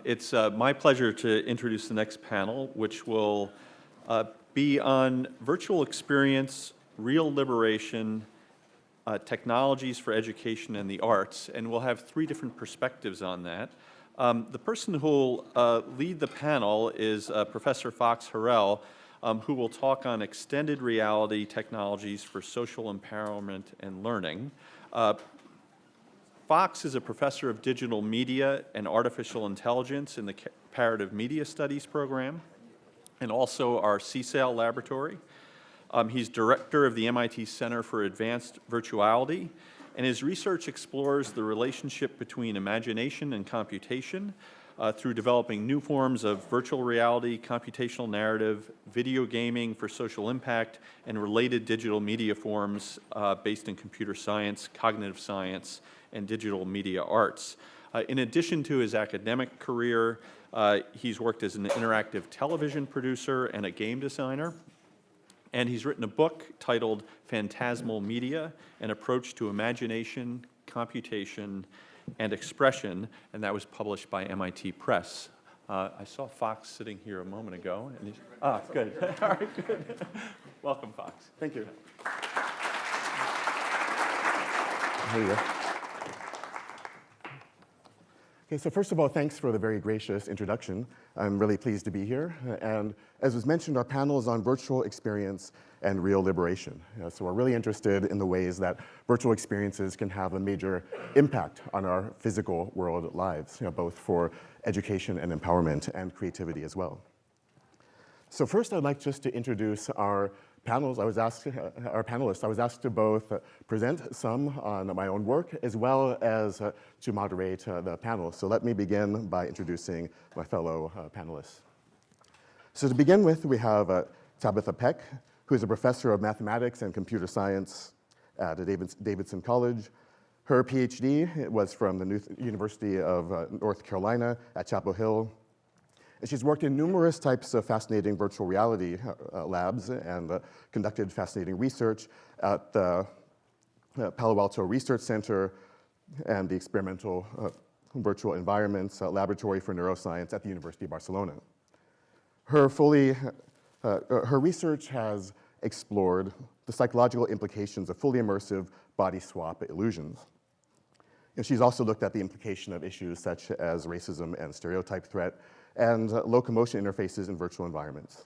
It's my pleasure to introduce the next panel, which will be on virtual experience, real liberation, technologies for education and the arts, and we'll have three different perspectives on that. The person who will lead the panel is Professor Fox Harrell, who will talk on extended reality technologies for social empowerment and learning. Fox is a professor of digital media and artificial intelligence in the Comparative Media Studies program and also our CSAIL laboratory. He's director of the MIT Center for Advanced Virtuality, and his research explores the relationship between imagination and computation through developing new forms of virtual reality, computational narrative, video gaming for social impact, and related digital media forms based in computer science, cognitive science, and digital media arts. In addition to his academic career, he's worked as an interactive television producer and a game designer. And he's written a book titled Phantasmal Media, An Approach to Imagination, Computation, and Expression, and that was published by MIT Press. I saw Fox sitting here a moment ago. And good. All right, good. Welcome, Fox. Thank you. Here you go. Okay, so first of all, thanks for the very gracious introduction. I'm really pleased to be here. And as was mentioned, our panel is on virtual experience and real liberation. So we're really interested in the ways that virtual experiences can have a major impact on our physical world lives, both for education and empowerment and creativity as well. So first, I'd like just to introduce our panelists. I was asked to both present some on my own work as well as to moderate the panel. So let me begin by introducing my fellow panelists. So to begin with, we have Tabitha Peck, who is a professor of mathematics and computer science at Davidson College. Her PhD was from the University of North Carolina at Chapel Hill. And she's worked in numerous types of fascinating virtual reality labs and conducted fascinating research at the Palo Alto Research Center and the Experimental Virtual Environments Laboratory for Neuroscience at the University of Barcelona. Her research has explored the psychological implications of fully immersive body swap illusions. And she's also looked at the implication of issues such as racism and stereotype threat and locomotion interfaces in virtual environments.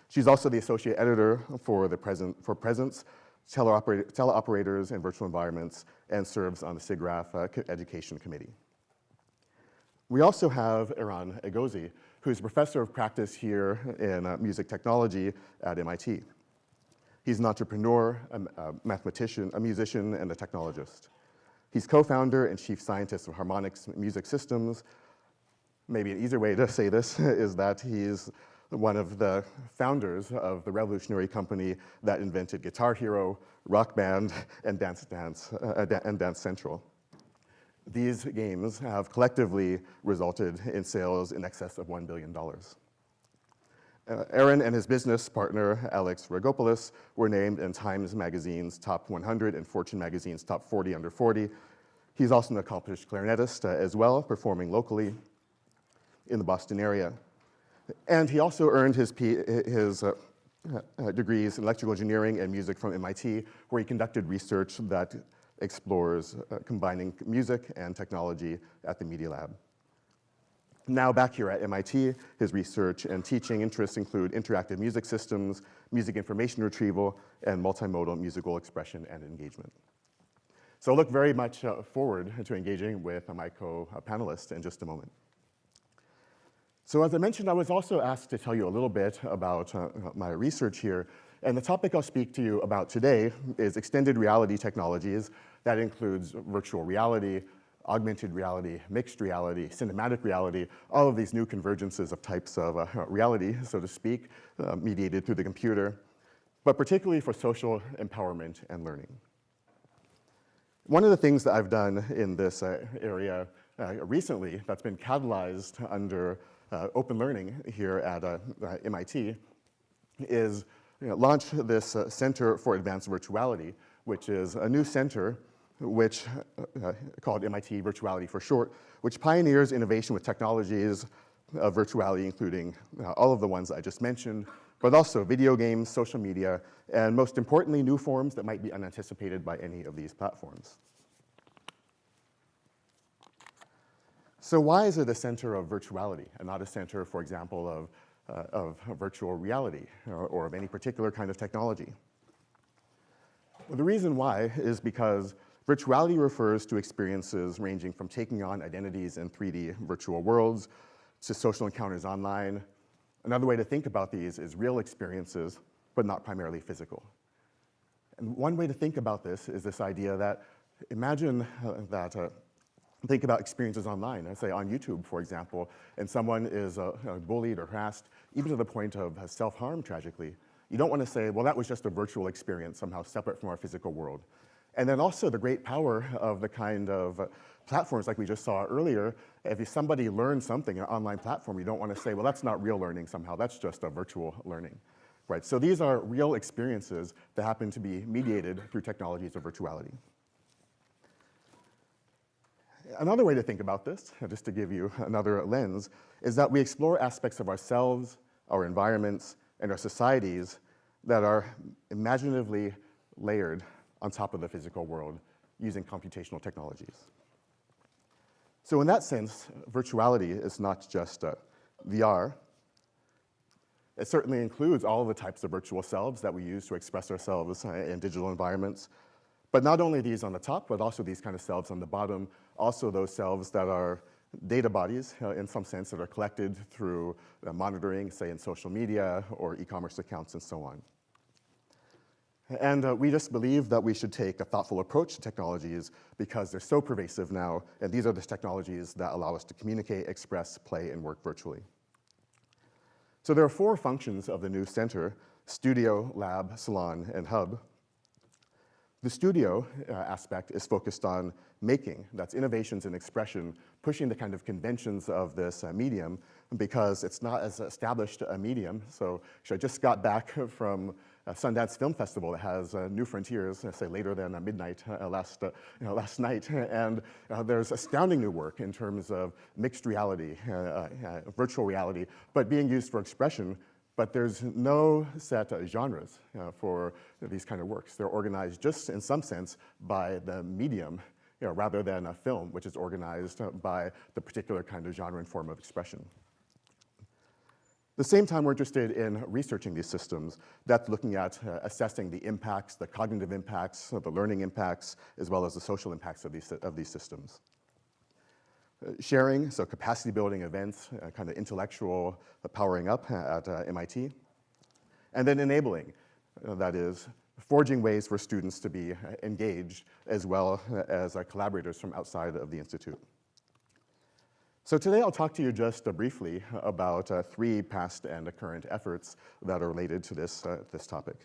She's also the associate editor for Presence, Teleoperators in Virtual Environments, and serves on the SIGGRAPH Education Committee. We also have Eran Egozy, who's a professor of practice here in music technology at MIT. He's an entrepreneur, a mathematician, a musician, and a technologist. He's co-founder and chief scientist of Harmonix Music Systems. Maybe an easier way to say this is that he's one of the founders of the revolutionary company that invented Guitar Hero, Rock Band, and Dance Central. These games have collectively resulted in sales in excess of $1 billion. Eran and his business partner, Alex Rogopoulos, were named in Times Magazine's Top 100 and Fortune Magazine's Top 40 Under 40. He's also an accomplished clarinetist as well, performing locally in the Boston area. And he also earned his degrees in electrical engineering and music from MIT, where he conducted research that explores combining music and technology at the Media Lab. Now back here at MIT, his research and teaching interests include interactive music systems, music information retrieval, and multimodal musical expression and engagement. So I look very much forward to engaging with my co-panelists in just a moment. So as I mentioned, I was also asked to tell you a little bit about my research here. And the topic I'll speak to you about today is extended reality technologies. That includes virtual reality, augmented reality, mixed reality, cinematic reality, all of these new convergences of types of reality, so to speak, mediated through the computer, but particularly for social empowerment and learning. One of the things that I've done in this area recently that's been catalyzed under open learning here at MIT is launch this Center for Advanced Virtuality, which is a new center which called MIT Virtuality for short, which pioneers innovation with technologies of virtuality, including all of the ones I just mentioned, but also video games, social media, and most importantly, new forms that might be unanticipated by any of these platforms. So why is it a center of virtuality and not a center, for example, of virtual reality or of any particular kind of technology? Well, the reason why is because virtuality refers to experiences ranging from taking on identities in 3D virtual worlds to social encounters online. Another way to think about these is real experiences, but not primarily physical. And one way to think about this is this idea that imagine think about experiences online, let's say on YouTube, for example, and someone is bullied or harassed, even to the point of self-harm, tragically. You don't want to say, well, that was just a virtual experience, somehow separate from our physical world. And then also the great power of the kind of platforms like we just saw earlier. If somebody learns something in an online platform, you don't want to say, well, that's not real learning somehow, that's just a virtual learning. Right? So these are real experiences that happen to be mediated through technologies of virtuality. Another way to think about this, just to give you another lens, is that we explore aspects of ourselves, our environments, and our societies that are imaginatively layered on top of the physical world using computational technologies. So in that sense, virtuality is not just VR. It certainly includes all of the types of virtual selves that we use to express ourselves in digital environments. But not only these on the top, but also these kind of selves on the bottom, also those selves that are data bodies, in some sense, that are collected through monitoring, say in social media or e-commerce accounts and so on. And we just believe that we should take a thoughtful approach to technologies because they're so pervasive now, and these are the technologies that allow us to communicate, express, play, and work virtually. So there are 4 functions of the new center: studio, lab, salon, and hub. The studio aspect is focused on making, that's innovations in expression, pushing the kind of conventions of this medium because it's not as established a medium. So I just got back from Sundance Film Festival that has New Frontiers, say later than midnight last night, and there's astounding new work in terms of mixed reality, virtual reality, but being used for expression. But there's no set genres for these kind of works. They're organized just in some sense by the medium, rather than a film, which is organized by the particular kind of genre and form of expression. At the same time, we're interested in researching these systems. That's looking at assessing the impacts, the cognitive impacts, the learning impacts, as well as the social impacts of these systems. Sharing, so capacity building events, kind of intellectual powering up at MIT. And then enabling, that is, forging ways for students to be engaged as well as collaborators from outside of the institute. So today I'll talk to you just briefly about 3 past and current efforts that are related to this topic.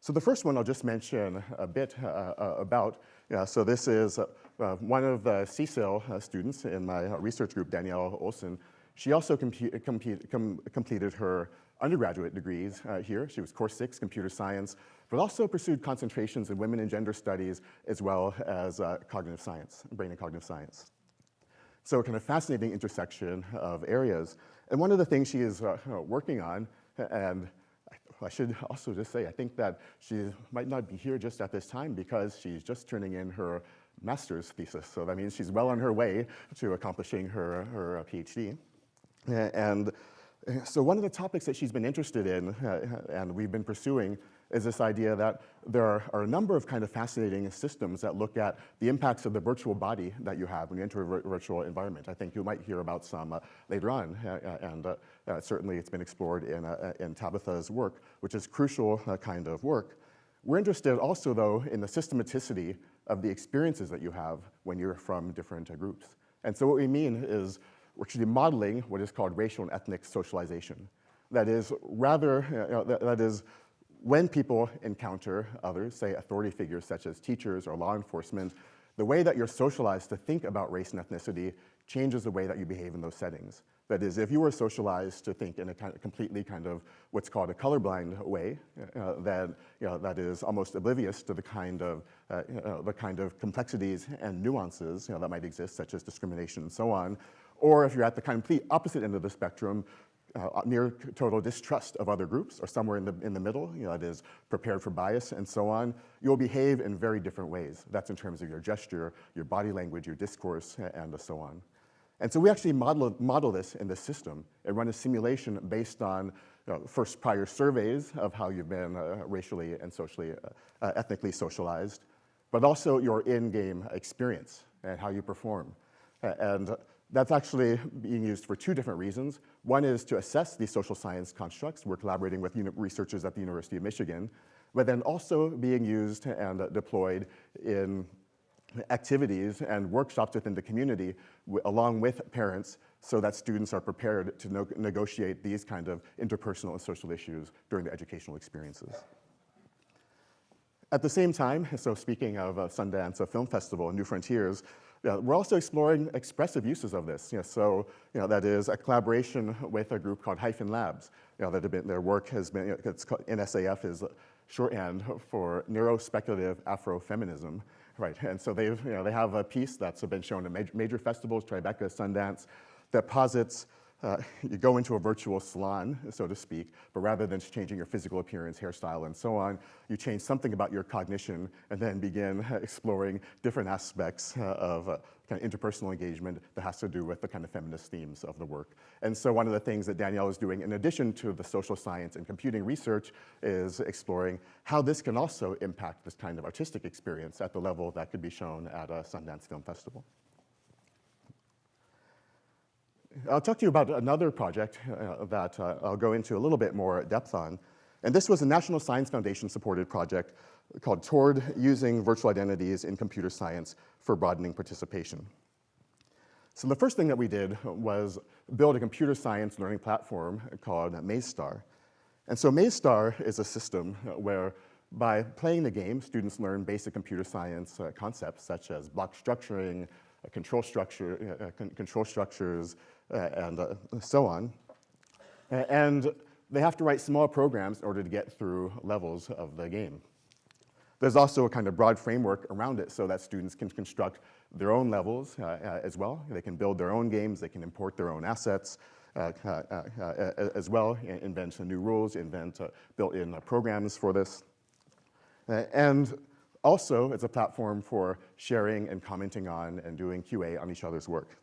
So the first one I'll just mention a bit about. So this is one of the CSAIL students in my research group, Danielle Olson. She also completed her undergraduate degrees here. She was course 6, computer science, but also pursued concentrations in women and gender studies as well as cognitive science, brain and cognitive science. So a kind of fascinating intersection of areas. And one of the things she is working on, and I should also just say, I think that she might not be here just at this time because she's just turning in her master's thesis. So that means she's well on her way to accomplishing her PhD. And so one of the topics that she's been interested in and we've been pursuing is this idea that there are a number of kind of fascinating systems that look at the impacts of the virtual body that you have when you enter a virtual environment. I think you might hear about some later on, and certainly it's been explored in Tabitha's work, which is crucial kind of work. We're interested also, though, in the systematicity of the experiences that you have when you're from different groups. And so what we mean is we're actually modeling what is called racial and ethnic socialization. That is, that is, when people encounter others, say authority figures such as teachers or law enforcement, the way that you're socialized to think about race and ethnicity changes the way that you behave in those settings. That is, if you were socialized to think in a completely kind of what's called a colorblind way, that is almost oblivious to the kind of complexities and nuances that might exist, such as discrimination and so on, or if you're at the complete opposite end of the spectrum, near total distrust of other groups, or somewhere in the middle, that is prepared for bias and so on, you'll behave in very different ways. That's in terms of your gesture, your body language, your discourse, and so on. And so we actually model this in this system and run a simulation based on first prior surveys of how you've been racially and socially, ethnically socialized, but also your in-game experience and how you perform. And that's actually being used for two different reasons. One is to assess these social science constructs. We're collaborating with researchers at the University of Michigan, but then also being used and deployed in activities and workshops within the community along with parents so that students are prepared to negotiate these kind of interpersonal and social issues during their educational experiences. At the same time, so speaking of Sundance Film Festival and New Frontiers, we're also exploring expressive uses of this. So that is a collaboration with a group called Hyphen Labs. Their work has been, NSAF is shorthand for neurospeculative Afrofeminism. Right, and so they have a piece that's been shown at major festivals, Tribeca, Sundance, that posits you go into a virtual salon, so to speak, but rather than just changing your physical appearance, hairstyle, and so on, you change something about your cognition and then begin exploring different aspects of kind of interpersonal engagement that has to do with the kind of feminist themes of the work. And so one of the things that Danielle is doing, in addition to the social science and computing research, is exploring how this can also impact this kind of artistic experience at the level that could be shown at a Sundance Film Festival. I'll talk to you about another project that I'll go into a little bit more depth on. And this was a National Science Foundation supported project called Toward Using Virtual Identities in Computer Science for Broadening Participation. So the first thing that we did was build a computer science learning platform called MazeStar. And so MazeStar is a system where by playing the game, students learn basic computer science concepts such as block structuring, control structures, and so on. And they have to write small programs in order to get through levels of the game. There's also a kind of broad framework around it so that students can construct their own levels as well. They can build their own games, they can import their own assets as well, invent new rules, invent built-in programs for this. And also, it's a platform for sharing and commenting on and doing QA on each other's work.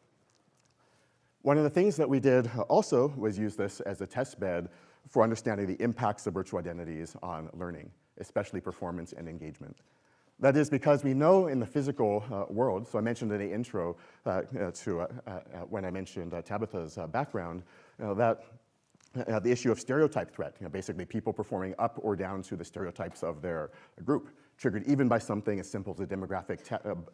One of the things that we did also was use this as a test bed for understanding the impacts of virtual identities on learning, especially performance and engagement. That is because we know in the physical world, so I mentioned in the intro when I mentioned Tabitha's background, that the issue of stereotype threat, basically people performing up or down to the stereotypes of their group, triggered even by something as simple as a demographic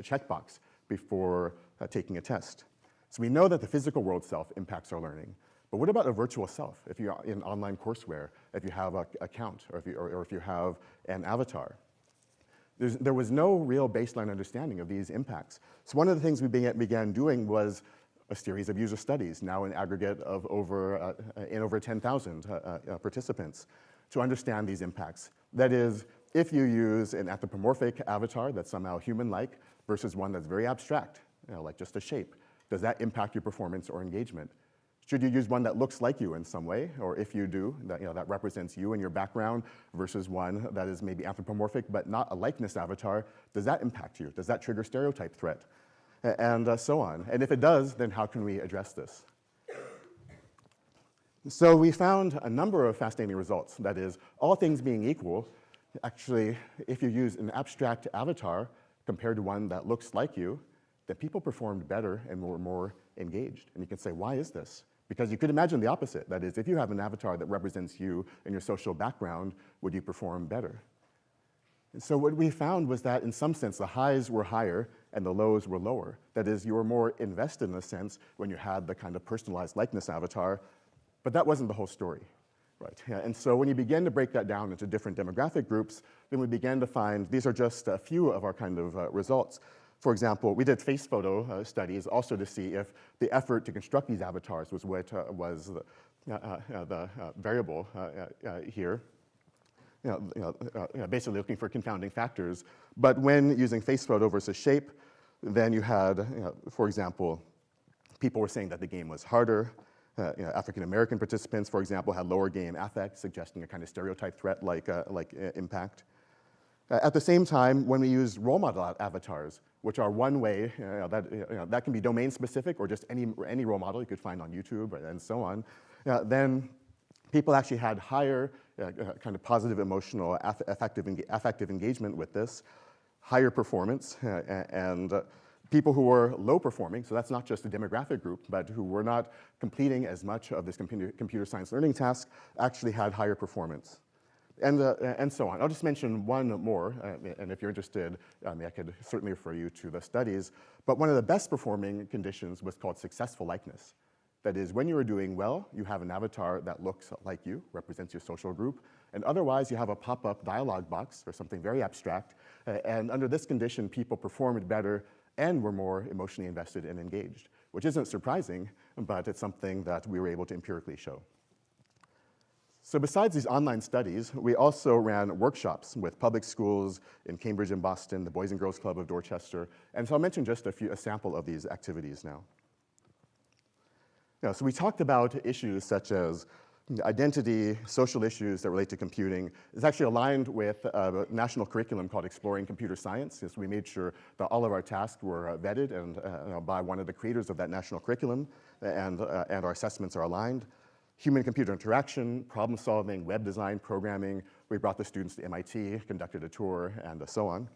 checkbox before taking a test. So we know that the physical world self impacts our learning. But what about a virtual self? If you're in online courseware, if you have an account, or if you have an avatar. There was no real baseline understanding of these impacts. So one of the things we began doing was a series of user studies, now an aggregate of over 10,000 participants, to understand these impacts. That is, if you use an anthropomorphic avatar that's somehow human-like versus one that's very abstract, like just a shape, does that impact your performance or engagement? Should you use one that looks like you in some way, or if you do, that represents you and your background versus one that is maybe anthropomorphic but not a likeness avatar, does that impact you? Does that trigger stereotype threat? And so on. And if it does, then how can we address this? So we found a number of fascinating results. That is, all things being equal, actually, if you use an abstract avatar compared to one that looks like you, then people performed better and were more engaged. And you can say, why is this? Because you could imagine the opposite. That is, if you have an avatar that represents you and your social background, would you perform better? And so what we found was that in some sense, the highs were higher and the lows were lower. That is, you were more invested in a sense when you had the kind of personalized likeness avatar, but that wasn't the whole story. Right. And so when you begin to break that down into different demographic groups, then we began to find, these are just a few of our kind of results. For example, we did face photo studies also to see if the effort to construct these avatars was what was the variable here. Basically looking for confounding factors. But when using face photo versus shape, then you had, for example, people were saying that the game was harder. African-American participants, for example, had lower game affect, suggesting a kind of stereotype threat like impact. At the same time, when we use role model avatars, which are one way, that can be domain specific or just any role model you could find on YouTube and so on, then people actually had higher kind of positive emotional affective engagement with this, higher performance, and people who were low performing, so that's not just a demographic group, but who were not completing as much of this computer science learning task, actually had higher performance. And so on. I'll just mention one more, and if you're interested, I could certainly refer you to the studies, but one of the best performing conditions was called successful likeness. That is, when you are doing well, you have an avatar that looks like you, represents your social group, and otherwise you have a pop-up dialog box or something very abstract, and under this condition, people performed better and were more emotionally invested and engaged, which isn't surprising, but it's something that we were able to empirically show. So besides these online studies, we also ran workshops with public schools in Cambridge and Boston, the Boys and Girls Club of Dorchester, and so I'll mention just a sample of these activities now. So we talked about issues such as identity, social issues that relate to computing. It's actually aligned with a national curriculum called Exploring Computer Science. So we made sure that all of our tasks were vetted and by one of the creators of that national curriculum, and our assessments are aligned. Human-computer interaction, problem solving, web design, programming. We brought the students to MIT, conducted a tour, and so on.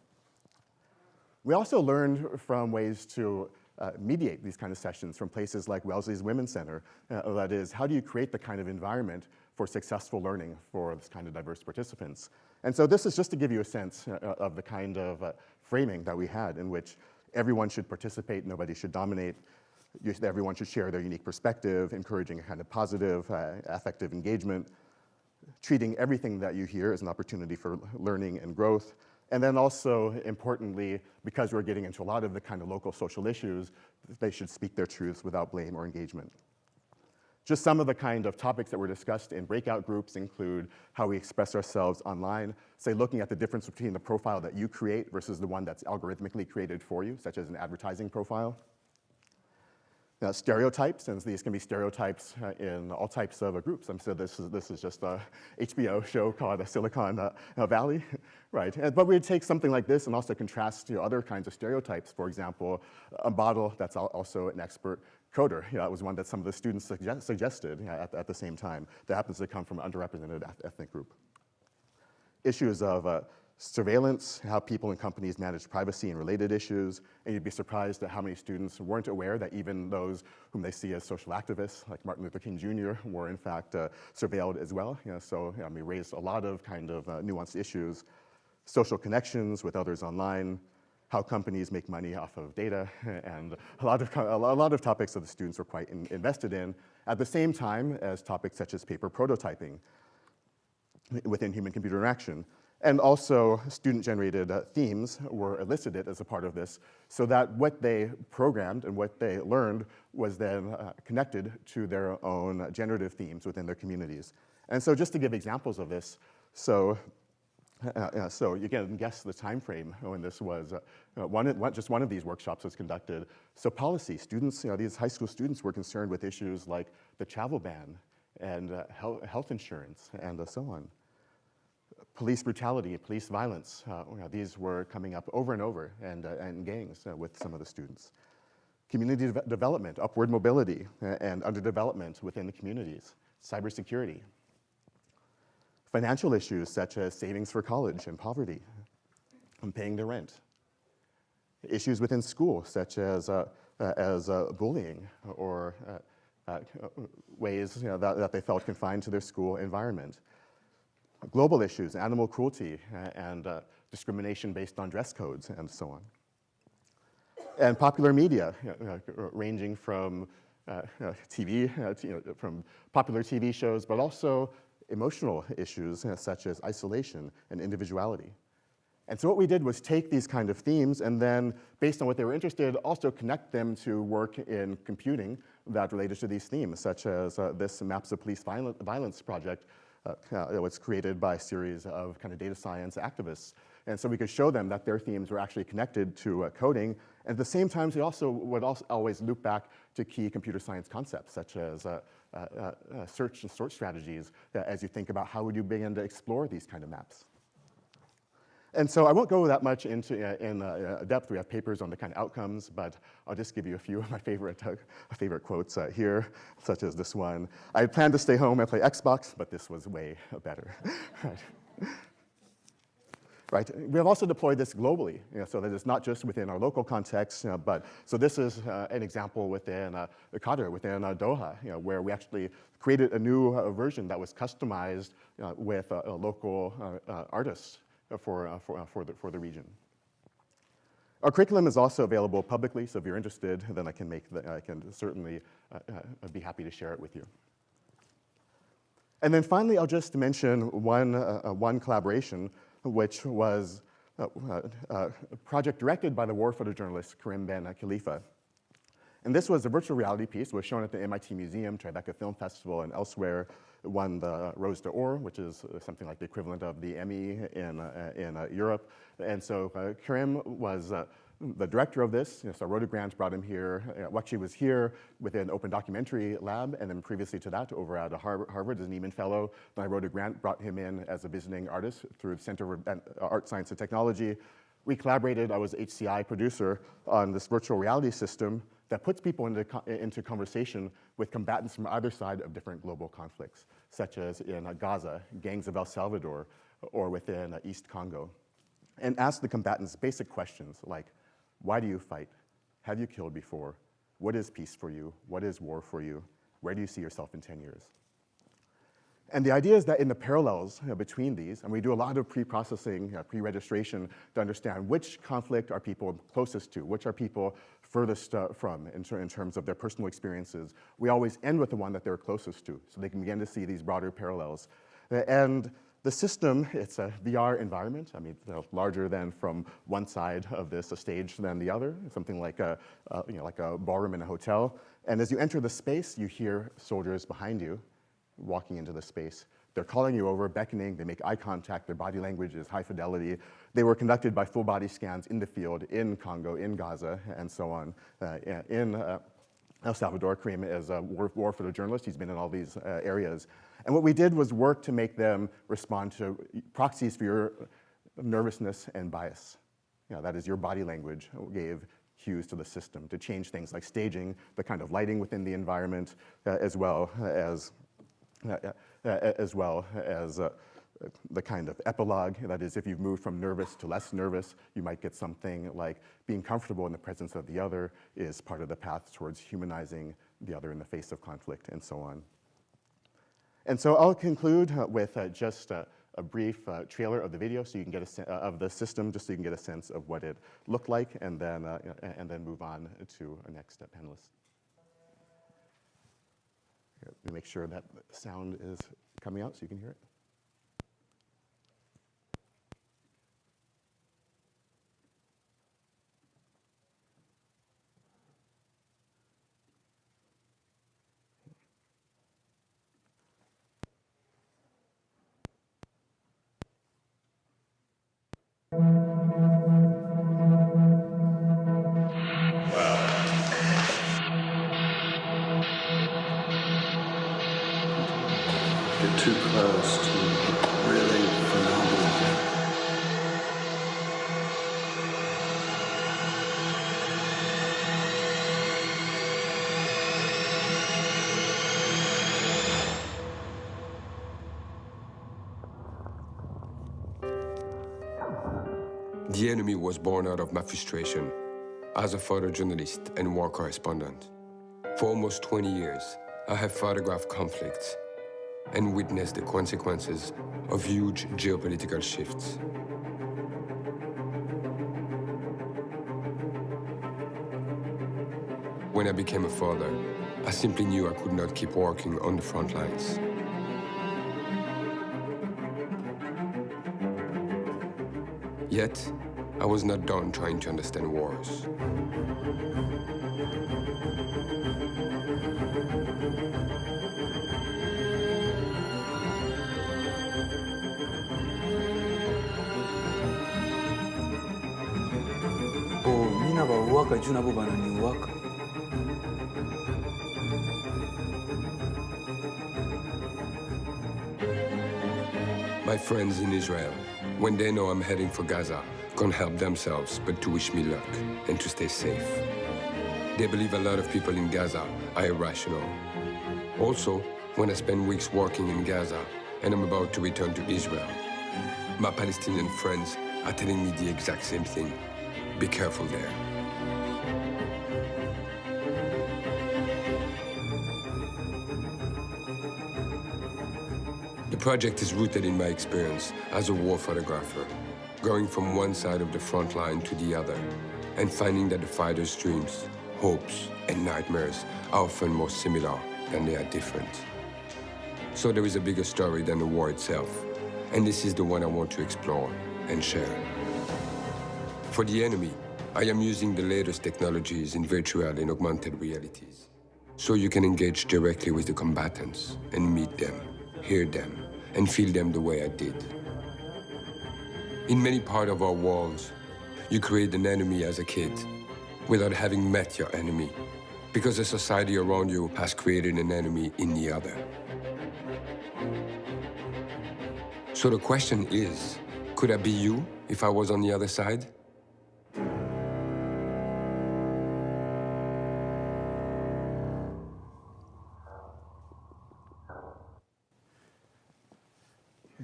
We also learned from ways to mediate these kind of sessions from places like Wellesley's Women's Center. That is, how do you create the kind of environment for successful learning for this kind of diverse participants? And so this is just to give you a sense of the kind of framing that we had in which everyone should participate, nobody should dominate, everyone should share their unique perspective, encouraging a kind of positive, affective engagement, treating everything that you hear as an opportunity for learning and growth. And then also, importantly, because we're getting into a lot of the kind of local social issues, they should speak their truths without blame or engagement. Just some of the kind of topics that were discussed in breakout groups include how we express ourselves online, say looking at the difference between the profile that you create versus the one that's algorithmically created for you, such as an advertising profile. Stereotypes, and these can be stereotypes in all types of groups. So this is just a HBO show called Silicon Valley, right? But we'd take something like this and also contrast other kinds of stereotypes. For example, a model that's also an expert coder. That was one that some of the students suggested at the same time. That happens to come from an underrepresented ethnic group. Issues of surveillance, how people and companies manage privacy and related issues, and you'd be surprised at how many students weren't aware that even those whom they see as social activists, like Martin Luther King Jr., were in fact surveilled as well. So we raised a lot of kind of nuanced issues, social connections with others online, how companies make money off of data, and a lot of topics that the students were quite invested in, at the same time as topics such as paper prototyping within human-computer interaction. And also, student-generated themes were elicited as a part of this, so that what they programmed and what they learned was then connected to their own generative themes within their communities. And so just to give examples of this, so you can guess the time frame when this was, just one of these workshops was conducted. So policy, students, these high school students were concerned with issues like the travel ban and health insurance and so on. Police brutality, police violence, these were coming up over and over, and gangs with some of the students. Community development, upward mobility, and underdevelopment within the communities. Cybersecurity. Financial issues such as savings for college and poverty, and paying their rent. Issues within school such as bullying or ways that they felt confined to their school environment. Global issues, animal cruelty, and discrimination based on dress codes, and so on. And popular media, ranging from TV, from popular TV shows, but also emotional issues such as isolation and individuality. And so what we did was take these kind of themes and then, based on what they were interested, also connect them to work in computing that related to these themes, such as this Maps of Police Violence project that was created by a series of kind of data science activists. And so we could show them that their themes were actually connected to coding. And at the same time, they also would always loop back to key computer science concepts, such as search and sort strategies, as you think about how would you begin to explore these kind of maps. And so I won't go that much into in depth. We have papers on the kind of outcomes, but I'll just give you a few of my favorite quotes here, such as this one. I had planned to stay home and play Xbox, but this was way better. Right. We have also deployed this globally, so that it's not just within our local context, but so this is an example within Qatar, within Doha, where we actually created a new version that was customized with local artists for the region. Our curriculum is also available publicly, so if you're interested, then I can certainly be happy to share it with you. And then finally, I'll just mention one collaboration, which was a project directed by the war photojournalist Karim Ben Khelifa. And this was a virtual reality piece. It was shown at the MIT Museum, Tribeca Film Festival, and elsewhere. It won the Rose d'Or, which is something like the equivalent of the Emmy in Europe. And so Karim was the director of this. So I wrote a grant, brought him here. Actually was here with an open documentary lab, and then previously to that, over at Harvard as an Eman Fellow. Then I wrote a grant, brought him in as a visiting artist through the Center for Art, Science, and Technology. We collaborated. I was HCI producer on this virtual reality system that puts people into conversation with combatants from either side of different global conflicts, such as in Gaza, gangs of El Salvador, or within East Congo, and ask the combatants basic questions like, why do you fight? Have you killed before? What is peace for you? What is war for you? Where do you see yourself in 10 years? And the idea is that in the parallels between these, and we do a lot of pre-processing, pre-registration to understand which conflict are people closest to, which are people furthest from in terms of their personal experiences. We always end with the one that they're closest to, so they can begin to see these broader parallels. And the system, it's a VR environment. I mean, larger than from one side of this, a stage than the other, something like a ballroom in a hotel. And as you enter the space, you hear soldiers behind you walking into the space. They're calling you over, beckoning, they make eye contact, their body language is high fidelity. They were conducted by full body scans in the field, in Congo, in Gaza, and so on. In El Salvador, Karim is a war photojournalist. He's been in all these areas. And what we did was work to make them respond to proxies for your nervousness and bias. That is, your body language gave cues to the system to change things like staging, the kind of lighting within the environment, as well as the kind of epilogue. That is, if you've moved from nervous to less nervous, you might get something like being comfortable in the presence of the other is part of the path towards humanizing the other in the face of conflict, and so on. And so I'll conclude with just a brief trailer of the video, so you can get of the system, just so you can get a sense of what it looked like, and then move on to our next panelist. Let me make sure that the sound is coming out so you can hear it. Get too close to really phenomenal. The enemy was born out of my frustration as a photojournalist and war correspondent. For almost 20 years, I have photographed conflicts and witnessed the consequences of huge geopolitical shifts. When I became a father, I simply knew I could not keep working on the front lines. Yet, I was not done trying to understand wars. Mina ba uwaka juu nabo banani uwaka. My friends in Israel, when they know I'm heading for Gaza, can't help themselves but to wish me luck and to stay safe. They believe a lot of people in Gaza are irrational. Also, when I spend weeks working in Gaza and I'm about to return to Israel, my Palestinian friends are telling me the exact same thing. Be careful there. The project is rooted in my experience as a war photographer, going from one side of the front line to the other, and finding that the fighters' dreams, hopes, and nightmares are often more similar than they are different. So there is a bigger story than the war itself, and this is the one I want to explore and share. For the enemy, I am using the latest technologies in virtual and augmented realities, so you can engage directly with the combatants and meet them, hear them, and feel them the way I did. In many parts of our worlds, you create an enemy as a kid without having met your enemy, because the society around you has created an enemy in the other. So the question is, could I be you if I was on the other side?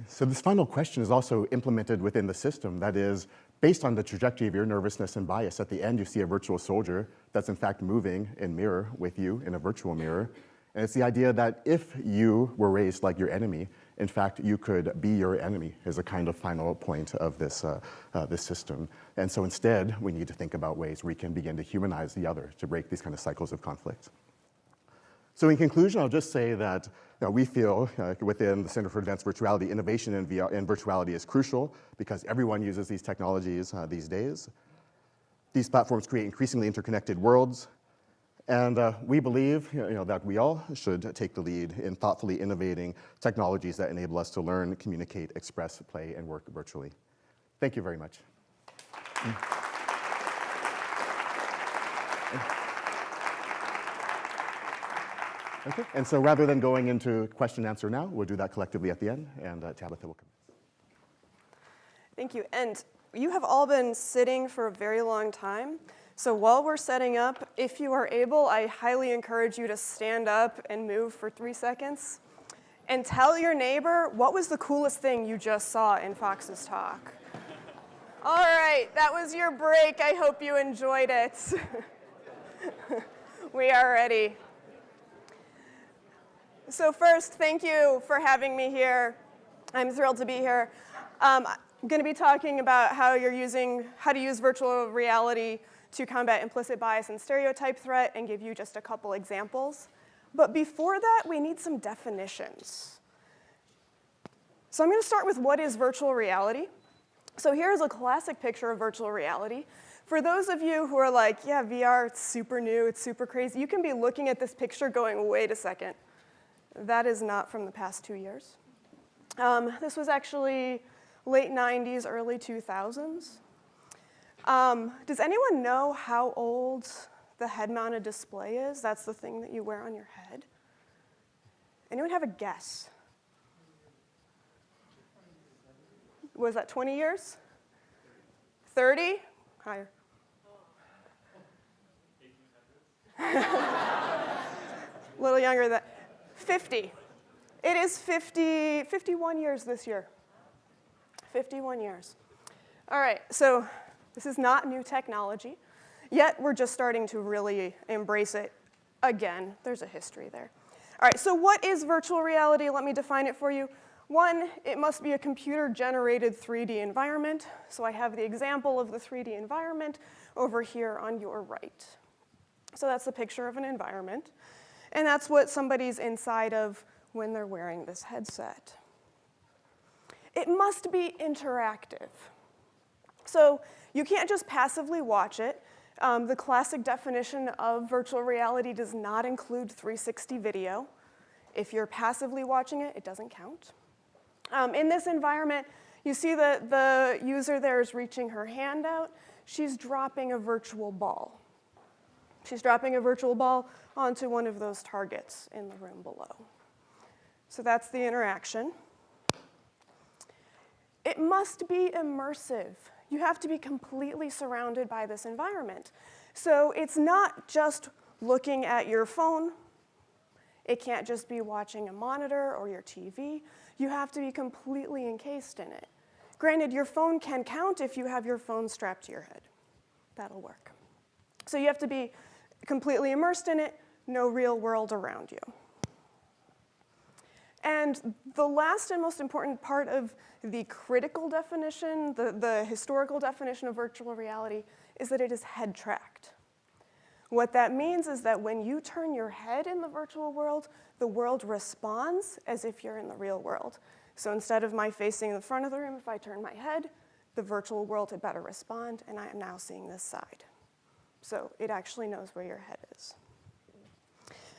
So this final question is also implemented within the system. That is, based on the trajectory of your nervousness and bias, at the end you see a virtual soldier that's in fact moving in mirror with you in a virtual mirror. And it's the idea that if you were raised like your enemy, in fact, you could be your enemy is a kind of final point of this, this system. And so instead, we need to think about ways we can begin to humanize the other to break these kind of cycles of conflict. So in conclusion, I'll just say that we feel within the Center for Advanced Virtuality, innovation in virtuality is crucial because everyone uses these technologies these days. These platforms create increasingly interconnected worlds, and we believe that we all should take the lead in thoughtfully innovating technologies that enable us to learn, communicate, express, play, and work virtually. Thank you very much. Okay, and so rather than going into question and answer now, we'll do that collectively at the end, and Tabitha will come. Thank you. And you have all been sitting for a very long time. So while we're setting up, if you are able, I highly encourage you to stand up and move for 3 seconds and tell your neighbor what was the coolest thing you just saw in Fox's talk. All right, that was your break. I hope you enjoyed it. We are ready. So first, thank you for having me here. I'm thrilled to be here. I'm going to be talking about how to use virtual reality to combat implicit bias and stereotype threat and give you just a couple examples. But before that, we need some definitions. So I'm going to start with what is virtual reality. So here's a classic picture of virtual reality. For those of you who are like, yeah, VR, it's super new, it's super crazy, you can be looking at this picture going, wait a second. That is not from the past 2 years. This was actually late 90s, early 2000s. Does anyone know how old the head-mounted display is? That's the thing that you wear on your head. Anyone have a guess? Was that 20 years? 30? Higher. A little younger than that. 50. It is 51 years this year. 51 years. All right, so this is not new technology, yet we're just starting to really embrace it again. There's a history there. All right, so what is virtual reality? Let me define it for you. One, it must be a computer-generated 3D environment. So I have the example of the 3D environment over here on your right. So that's the picture of an environment. And that's what somebody's inside of when they're wearing this headset. It must be interactive. So you can't just passively watch it. The classic definition of virtual reality does not include 360 video. If you're passively watching it, it doesn't count. In this environment, you see that the user there is reaching her hand out. She's dropping a virtual ball. She's dropping a virtual ball onto one of those targets in the room below. So that's the interaction. It must be immersive. You have to be completely surrounded by this environment. So it's not just looking at your phone. It can't just be watching a monitor or your TV. You have to be completely encased in it. Granted, your phone can count if you have your phone strapped to your head. That'll work. So you have to be completely immersed in it, no real world around you. And the last and most important part of the critical definition, the historical definition of virtual reality, is that it is head tracked. What that means is that when you turn your head in the virtual world, the world responds as if you're in the real world. So instead of my facing the front of the room, if I turn my head, the virtual world had better respond, and I am now seeing this side. So it actually knows where your head is.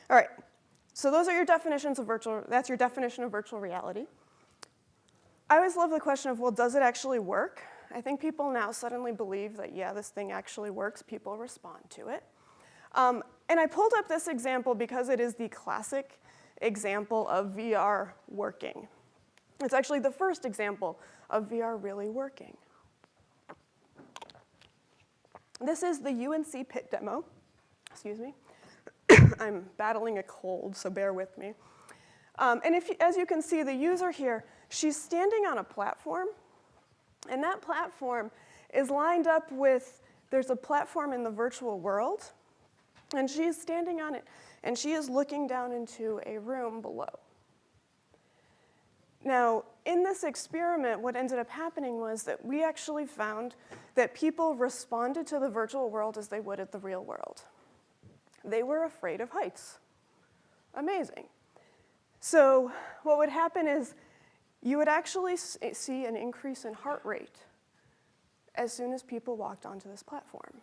All right. So those are your definitions of that's your definition of virtual reality. I always love the question of, well, does it actually work? I think people now suddenly believe that, yeah, this thing actually works. People respond to it. And I pulled up this example because it is the classic example of VR working. It's actually the first example of VR really working. This is the UNC Pit demo. Excuse me. I'm battling a cold, so bear with me. And as you can see, the user here, she's standing on a platform, and that platform is lined up with, there's a platform in the virtual world, and she is standing on it, and she is looking down into a room below. Now, in this experiment, what ended up happening was that we actually found that people responded to the virtual world as they would at the real world. They were afraid of heights. Amazing. So what would happen is you would actually see an increase in heart rate as soon as people walked onto this platform.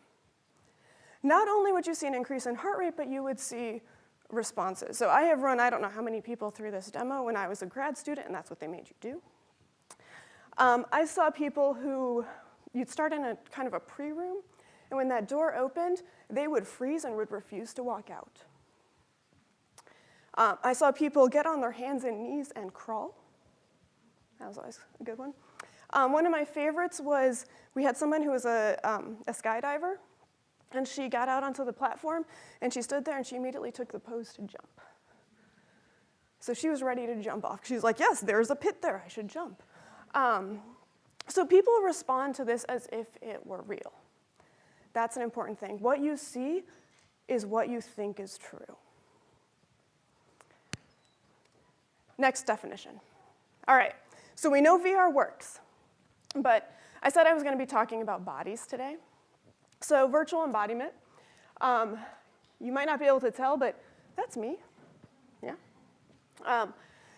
Not only would you see an increase in heart rate, but you would see responses. So I have run, I don't know how many people through this demo when I was a grad student, and that's what they made you do. I saw people who, you'd start in a kind of a pre-room, and when that door opened, they would freeze and would refuse to walk out. I saw people get on their hands and knees and crawl. That was always a good one. One of my favorites was, we had someone who was a skydiver, and she got out onto the platform, and she stood there, and she immediately took the pose to jump. So she was ready to jump off. She's like, yes, there's a pit there, I should jump. So people respond to this as if it were real. That's an important thing. What you see is what you think is true. Next definition. All right, so we know VR works, but I said I was going to be talking about bodies today. So virtual embodiment, you might not be able to tell, but that's me, yeah.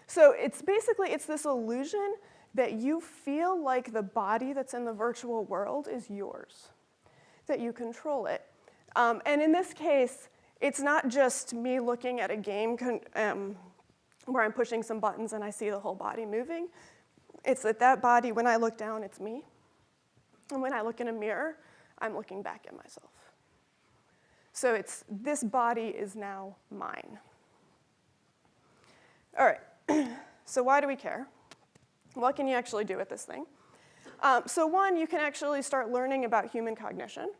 So it's basically, it's this illusion that you feel like the body that's in the virtual world is yours, that you control it. And in this case, it's not just me looking at a game where I'm pushing some buttons and I see the whole body moving. It's that body, when I look down, it's me. And when I look in a mirror, I'm looking back at myself. So it's, this body is now mine. All right, so why do we care? What can you actually do with this thing? So one, you can actually start learning about human cognition.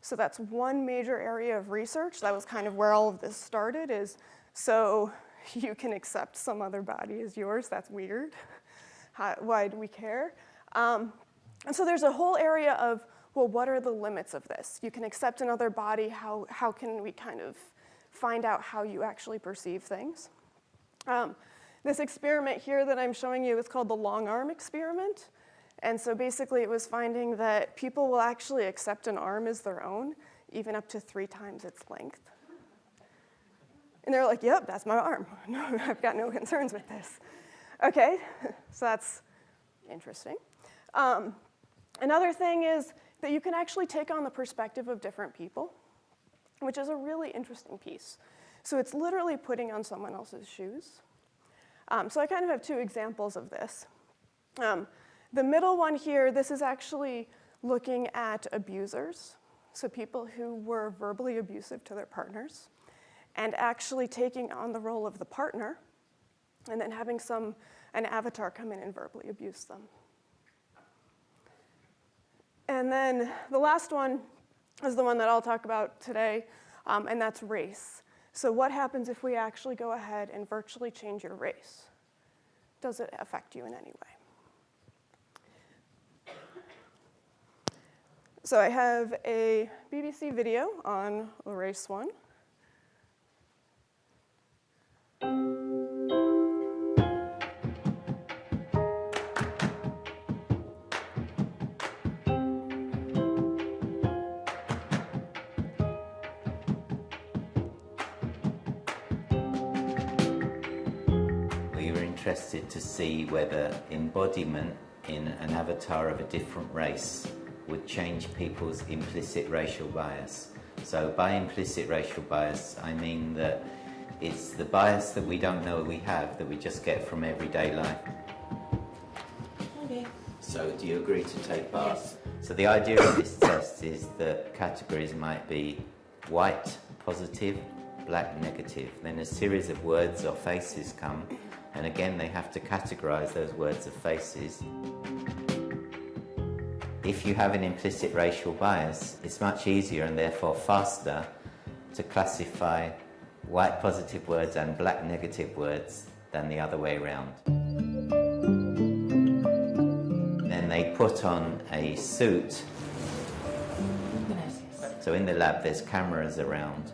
So that's one major area of research. That was kind of where all of this started, is so you can accept some other body as yours. That's weird. Why do we care? And so there's a whole area of, well, what are the limits of this? You can accept another body. How can we kind of find out how you actually perceive things? This experiment here that I'm showing you is called the long arm experiment. And so basically it was finding that people will actually accept an arm as their own, even up to 3 times its length. And they're like, yep, that's my arm. No, I've got no concerns with this. Okay, so that's interesting. Another thing is that you can actually take on the perspective of different people, which is a really interesting piece. So it's literally putting on someone else's shoes. So I kind of have two examples of this. The middle one here, this is actually looking at abusers, so people who were verbally abusive to their partners, and actually taking on the role of the partner, and then having an avatar come in and verbally abuse them. And then the last one is the one that I'll talk about today, and that's race. So what happens if we actually go ahead and virtually change your race? Does it affect you in any way? So I have a BBC video on the race one. We were interested to see whether embodiment in an avatar of a different race would change people's implicit racial bias. So by implicit racial bias, I mean that it's the bias that we don't know we have, that we just get from everyday life. Okay. So do you agree to take part? Yes. So the idea of this test is that categories might be white, positive, black, negative. Then a series of words or faces come, and again they have to categorize those words or faces. If you have an implicit racial bias, it's much easier and therefore faster to classify white positive words and black negative words than the other way around. Then they put on a suit. So in the lab there's cameras around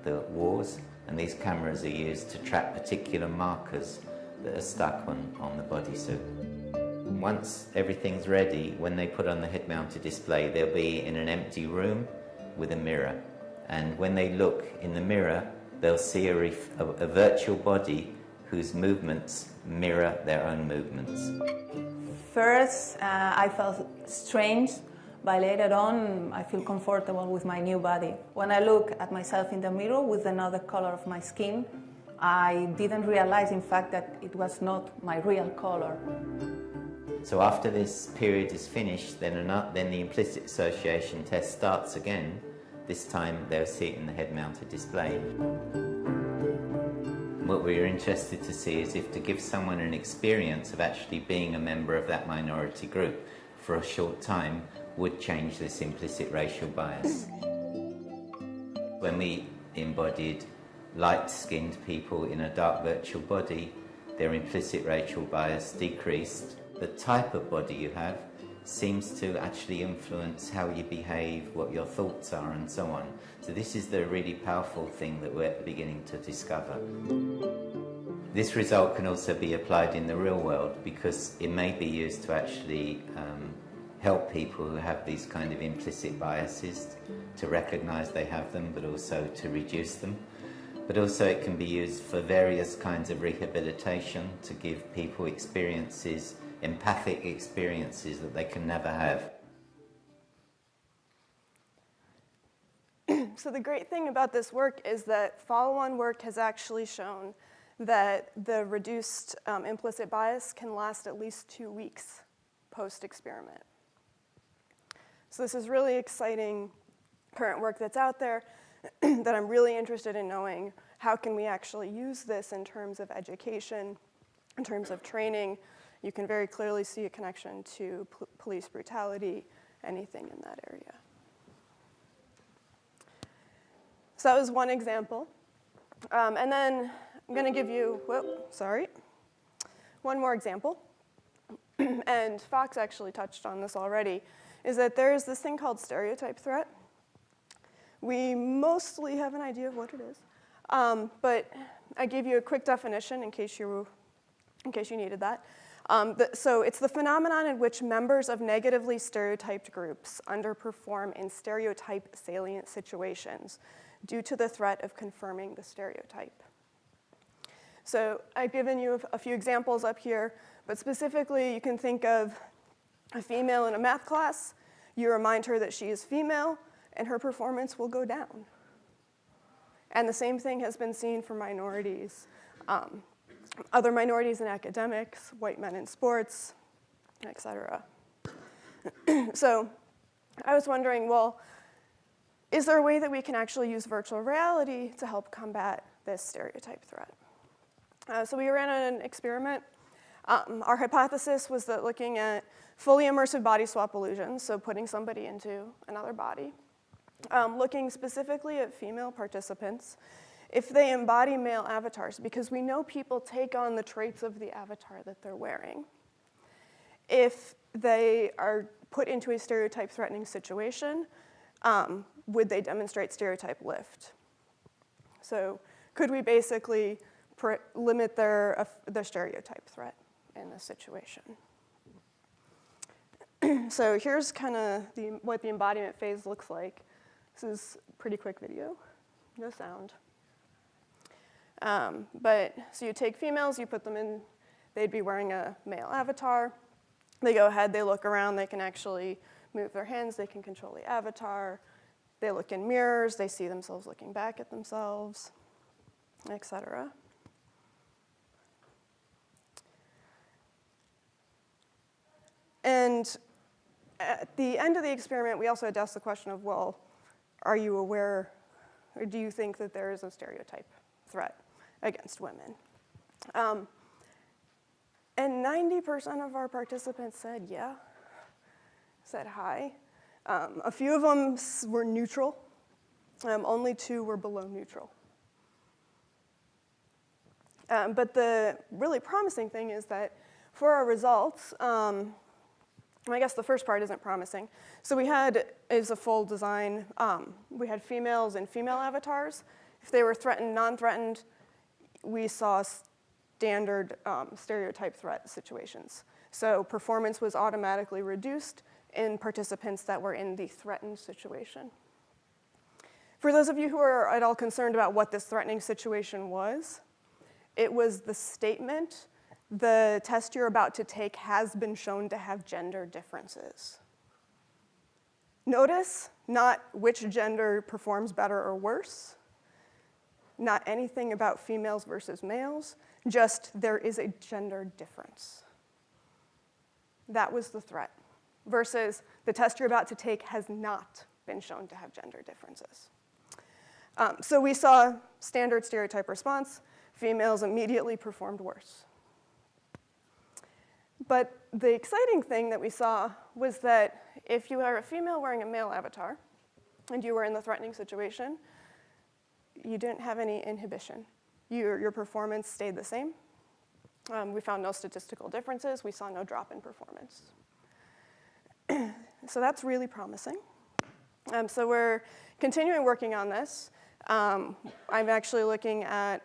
the walls, and these cameras are used to track particular markers that are stuck on the bodysuit. Once everything's ready, when they put on the head-mounted display, they'll be in an empty room with a mirror. And when they look in the mirror, they'll see a virtual body whose movements mirror their own movements. First, I felt strange, but later on, I feel comfortable with my new body. When I look at myself in the mirror with another color of my skin, I didn't realize, in fact, that it was not my real color. So after this period is finished, then the implicit association test starts again. This time they'll see it in the head-mounted display. What we're interested to see is if to give someone an experience of actually being a member of that minority group for a short time would change this implicit racial bias. When we embodied light-skinned people in a dark virtual body, their implicit racial bias decreased. The type of body you have seems to actually influence how you behave, what your thoughts are, and so on. So this is the really powerful thing that we're beginning to discover. This result can also be applied in the real world because it may be used to actually help people who have these kind of implicit biases to recognize they have them, but also to reduce them. But also it can be used for various kinds of rehabilitation to give people experiences, empathic experiences that they can never have. So the great thing about this work is that follow-on work has actually shown that the reduced implicit bias can last at least 2 weeks post-experiment. So this is really exciting current work that's out there that I'm really interested in knowing how can we actually use this in terms of education, in terms of training. You can very clearly see a connection to police brutality, anything in that area. So that was one example. And then I'm going to give you, one more example. And Fox actually touched on this already, is that there's this thing called stereotype threat. We mostly have an idea of what it is, but I gave you a quick definition in case you needed that. So it's the phenomenon in which members of negatively stereotyped groups underperform in stereotype salient situations due to the threat of confirming the stereotype. So I've given you a few examples up here, but specifically you can think of a female in a math class, you remind her that she is female, and her performance will go down. And the same thing has been seen for minorities, other minorities in academics, white men in sports, et cetera. So I was wondering, well, is there a way that we can actually use virtual reality to help combat this stereotype threat? So we ran an experiment. Our hypothesis was that looking at fully immersive body swap illusions, so putting somebody into another body, looking specifically at female participants, if they embody male avatars, because we know people take on the traits of the avatar that they're wearing. If they are put into a stereotype threatening situation, would they demonstrate stereotype lift? So could we basically limit their stereotype threat in this situation? So here's kind of what the embodiment phase looks like. This is a pretty quick video, no sound. So you take females, you put them in, they'd be wearing a male avatar. They go ahead, they look around, they can actually move their hands, they can control the avatar. They look in mirrors, they see themselves looking back at themselves, et cetera. And at the end of the experiment, we also had to ask the question of, well, are you aware, or do you think that there is a stereotype threat against women? And 90% of our participants said yeah, said hi. A few of them were neutral. Only 2 were below neutral. But the really promising thing is that for our results, I guess the first part isn't promising. So we had, is a full design, we had females and female avatars. If they were threatened, non-threatened, we saw standard stereotype threat situations. So performance was automatically reduced in participants that were in the threatened situation. For those of you who are at all concerned about what this threatening situation was, it was the statement, the test you're about to take has been shown to have gender differences. Notice, not which gender performs better or worse, not anything about females versus males, just there is a gender difference. That was the threat, versus the test you're about to take has not been shown to have gender differences. So we saw standard stereotype response. Females immediately performed worse. But the exciting thing that we saw was that if you are a female wearing a male avatar and you were in the threatening situation, you didn't have any inhibition. Your performance stayed the same. We found no statistical differences. We saw no drop in performance. So that's really promising. So we're continuing working on this. I'm actually looking at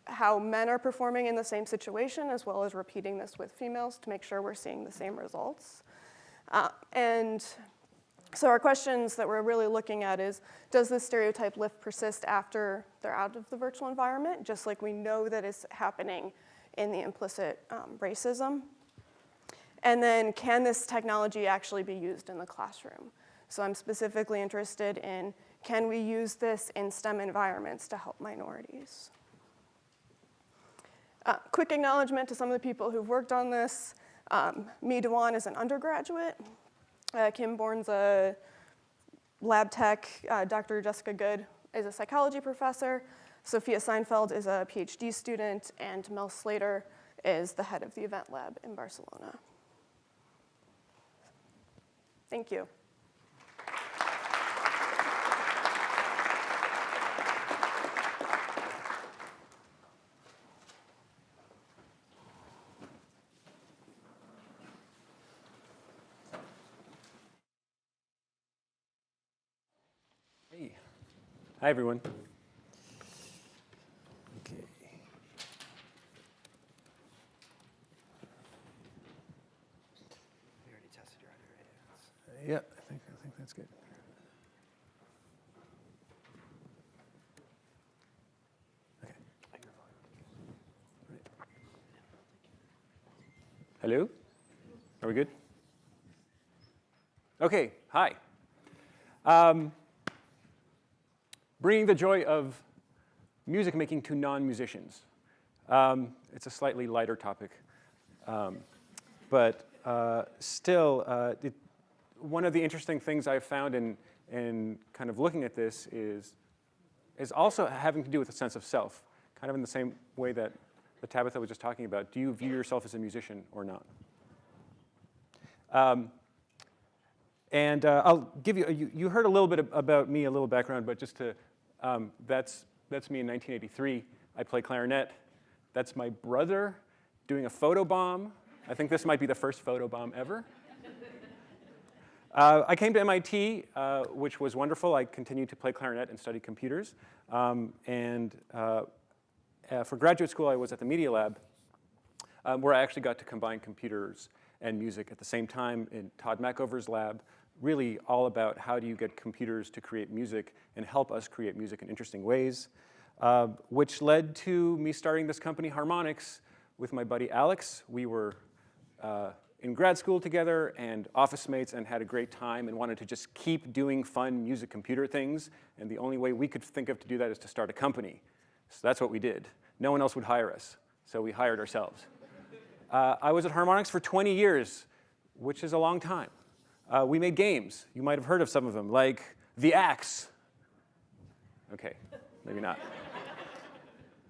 how men are performing in the same situation, as well as repeating this with females to make sure we're seeing the same results. And so our questions that we're really looking at is, does this stereotype lift persist after they're out of the virtual environment, just like we know that is happening in the implicit racism? And then can this technology actually be used in the classroom? So I'm specifically interested in, can we use this in STEM environments to help minorities? Quick acknowledgement to some of the people who've worked on this. Mi Dewan is an undergraduate. Kim Bourne's a lab tech. Dr. Jessica Good is a psychology professor. Sophia Seinfeld is a PhD student. And Mel Slater is the head of the event lab in Barcelona. Thank you. Hey. Hi, everyone. Okay. We already tested your audio. Yeah, I think that's good. Okay. Right. Hello? Are we good? Okay, hi. Bringing the joy of music making to non-musicians. It's a slightly lighter topic, but still, one of the interesting things I've found in kind of looking at this is also having to do with a sense of self, kind of in the same way that Tabitha was just talking about. Do you view yourself as a musician or not? I'll give you, you heard a little bit about me, a little background, but just to, that's me in 1983. I play clarinet. That's my brother doing a photobomb. I think this might be the first photobomb ever. I came to MIT, which was wonderful. I continued to play clarinet and study computers. For graduate school, I was at the Media Lab, where I actually got to combine computers and music at the same time in Todd Mackover's lab, really all about how do you get computers to create music and help us create music in interesting ways, which led to me starting this company, Harmonix, with my buddy Alex. We were in grad school together and office mates and had a great time and wanted to just keep doing fun music computer things. And the only way we could think of to do that is to start a company. So that's what we did. No one else would hire us, so we hired ourselves. I was at Harmonix for 20 years, which is a long time. We made games. You might have heard of some of them, like The Axe. Okay, maybe not.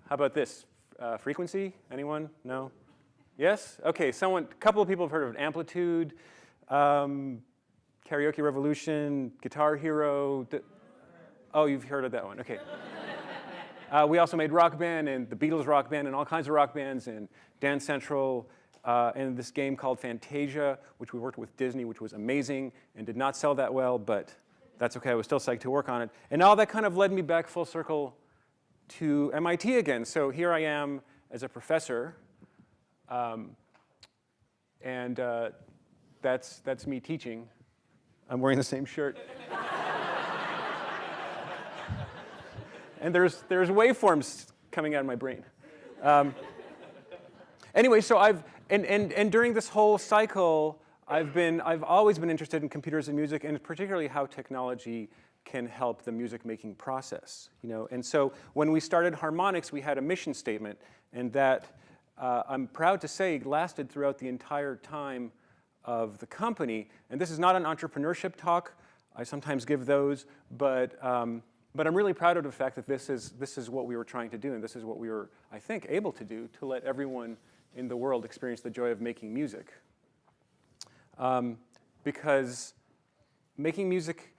How about this? Frequency? Anyone? No? Yes? Okay, a couple of people have heard of Amplitude, Karaoke Revolution, Guitar Hero. Oh, you've heard of that one, okay. We also made Rock Band and the Beatles Rock Band and all kinds of rock bands and Dance Central and this game called Fantasia, which we worked with Disney, which was amazing and did not sell that well, but that's okay. I was still psyched to work on it. And all that kind of led me back full circle to MIT again. So here I am as a professor, that's me teaching. I'm wearing the same shirt. And there's waveforms coming out of my brain. Anyway, so and during this whole cycle, I've always been interested in computers and music, and particularly how technology can help the music making process. And so when we started Harmonix, we had a mission statement, and that I'm proud to say lasted throughout the entire time of the company. And this is not an entrepreneurship talk. I sometimes give those, but I'm really proud of the fact that this is what we were trying to do, and this is what we were, I think, able to do to let everyone in the world experience the joy of making music. Because making music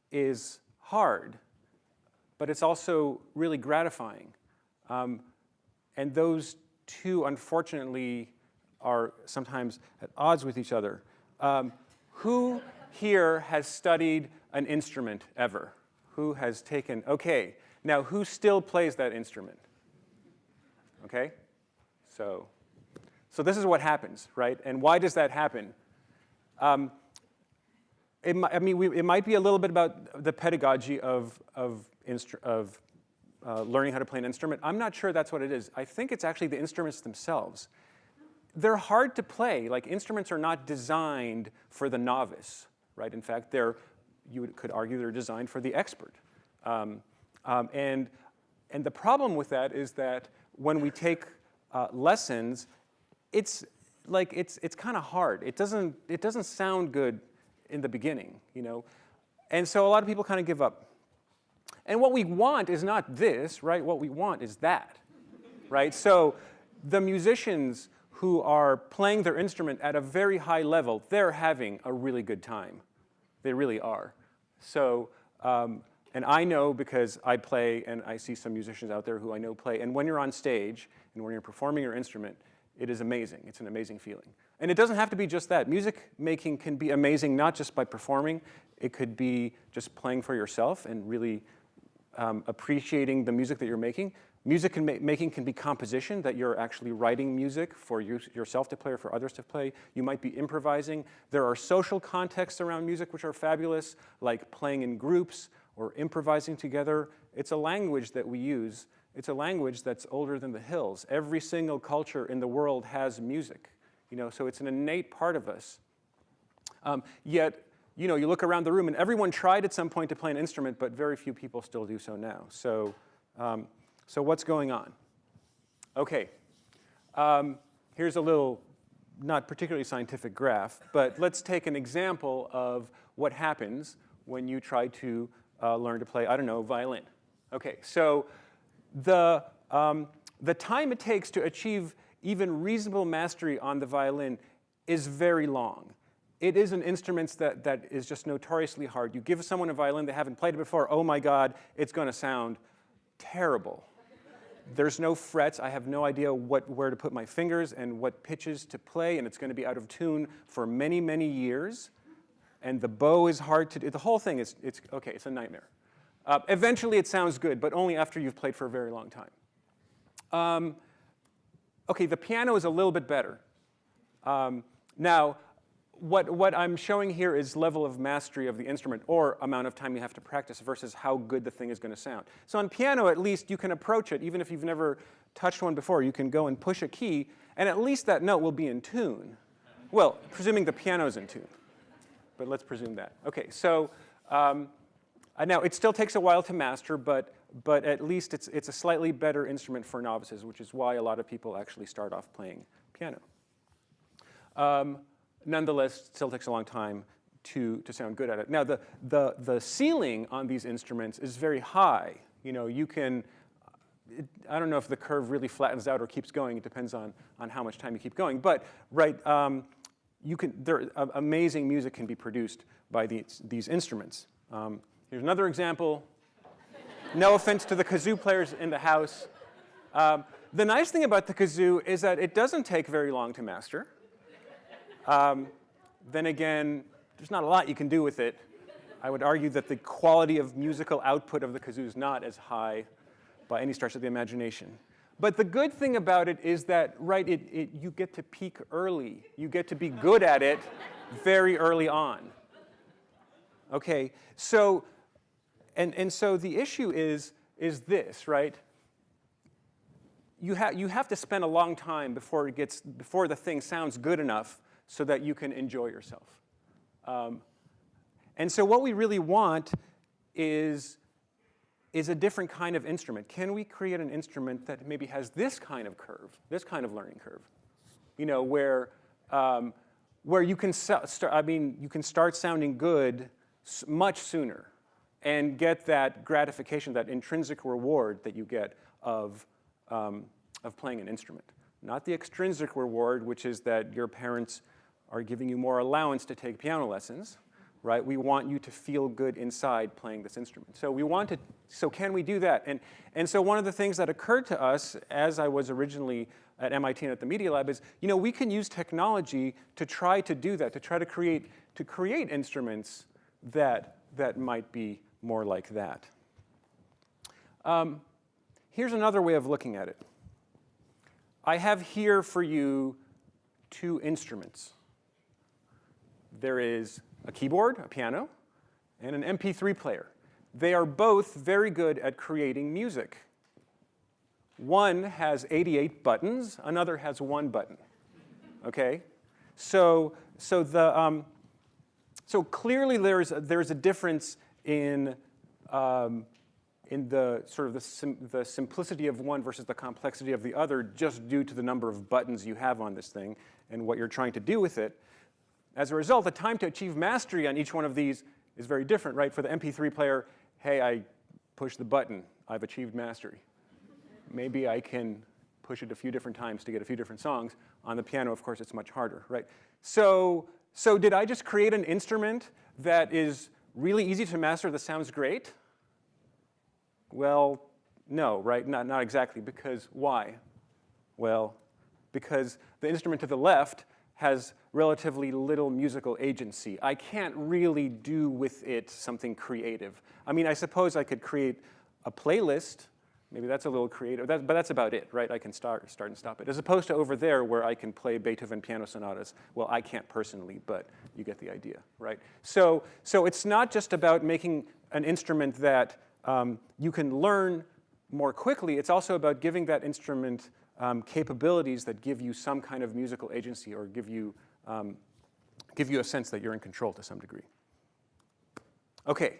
is hard, but it's also really gratifying. And those two, unfortunately, are sometimes at odds with each other. Who here has studied an instrument ever? Who has taken, okay, now who still plays that instrument? Okay, so this is what happens, right? And why does that happen? It might be a little bit about the pedagogy of learning how to play an instrument. I'm not sure that's what it is. I think it's actually the instruments themselves. They're hard to play. Like, instruments are not designed for the novice, right? In fact, you could argue they're designed for the expert. And the problem with that is that when we take lessons, it's kind of hard. It doesn't sound good in the beginning, And so a lot of people kind of give up. And what we want is not this, right? What we want is that, right? So the musicians who are playing their instrument at a very high level, they're having a really good time. They really are. So, and I know because I play and I see some musicians out there who I know play. And when you're on stage and when you're performing your instrument, it is amazing. It's an amazing feeling. And it doesn't have to be just that. Music making can be amazing not just by performing. It could be just playing for yourself and really appreciating the music that you're making. Music making can be composition, that you're actually writing music for yourself to play or for others to play. You might be improvising. There are social contexts around music which are fabulous, like playing in groups or improvising together. It's a language that we use. It's a language that's older than the hills. Every single culture in the world has music, so it's an innate part of us. Yet you know, you look around the room and everyone tried at some point to play an instrument, but very few people still do so now. So, so what's going on? Okay, here's a little not particularly scientific graph, but let's take an example of what happens when you try to learn to play, I don't know, violin. Okay, so the time it takes to achieve even reasonable mastery on the violin is very long. It is an instrument that is just notoriously hard. You give someone a violin, they haven't played it before, oh my God, it's going to sound terrible. There's no frets. I have no idea where to put my fingers and what pitches to play, and it's going to be out of tune for many, many years. And the bow is hard to do. The whole thing is, it's a nightmare. Eventually it sounds good, but only after you've played for a very long time. Okay, the piano is a little bit better. Now, what I'm showing here is level of mastery of the instrument, or amount of time you have to practice versus how good the thing is going to sound. So on piano, at least, you can approach it, even if you've never touched one before. You can go and push a key, and at least that note will be in tune. Well, presuming the piano's in tune. But let's presume that. Okay, so now it still takes a while to master, but at least it's a slightly better instrument for novices, which is why a lot of people actually start off playing piano. Nonetheless, it still takes a long time to sound good at it. Now, the ceiling on these instruments is very high. You know, you can, I don't know if the curve really flattens out or keeps going. It depends on how much time you keep going. But, right, amazing music can be produced by these instruments. Here's another example. No offense to the kazoo players in the house. The nice thing about the kazoo is that it doesn't take very long to master. Then again, there's not a lot you can do with it. I would argue that the quality of musical output of the kazoo is not as high by any stretch of the imagination. But the good thing about it is that, right, you get to peak early. You get to be good at it very early on. Okay, so, and so the issue is this, right? You have to spend a long time before the thing sounds good enough so that you can enjoy yourself. And so what we really want is a different kind of instrument. Can we create an instrument that maybe has this kind of curve, this kind of learning curve? You know, where you can you can start sounding good much sooner and get that gratification, that intrinsic reward that you get of playing an instrument. Not the extrinsic reward, which is that your parents are giving you more allowance to take piano lessons, right? We want you to feel good inside playing this instrument. So can we do that? And so one of the things that occurred to us as I was originally at MIT and at the Media Lab is, you know, we can use technology to try to do that, to try to create instruments that might be more like that. Here's another way of looking at it. I have here for you two instruments. There is a keyboard, a piano, and an MP3 player. They are both very good at creating music. One has 88 buttons, another has 1 button. Okay? So clearly there's a difference in the sort of the simplicity of one versus the complexity of the other, just due to the number of buttons you have on this thing and what you're trying to do with it. As a result, the time to achieve mastery on each one of these is very different, right? For the MP3 player, hey, I push the button, I've achieved mastery. Maybe I can push it a few different times to get a few different songs. On the piano, of course, it's much harder, right? So did I just create an instrument that is really easy to master that sounds great? Well, no, right? Not exactly, because why? Well, because the instrument to the left has relatively little musical agency. I can't really do with it something creative. I mean, I suppose I could create a playlist. Maybe that's a little creative, but that's about it, right? I can start and stop it. As opposed to over there where I can play Beethoven piano sonatas. Well, I can't personally, but you get the idea, right? So it's not just about making an instrument that you can learn more quickly. It's also about giving that instrument capabilities that give you some kind of musical agency or give you a sense that you're in control to some degree. Okay,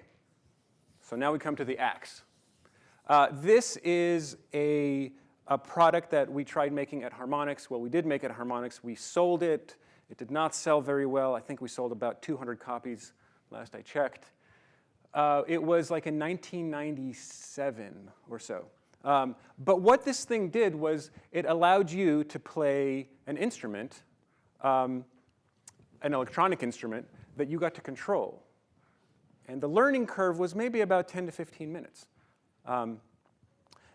so now we come to the axe. This is a product that we tried making at Harmonix. Well, we did make it at Harmonix. We sold it. It did not sell very well. I think we sold about 200 copies last I checked. It was like in 1997 or so. But what this thing did was it allowed you to play an instrument, an electronic instrument, that you got to control. And the learning curve was maybe about 10 to 15 minutes. And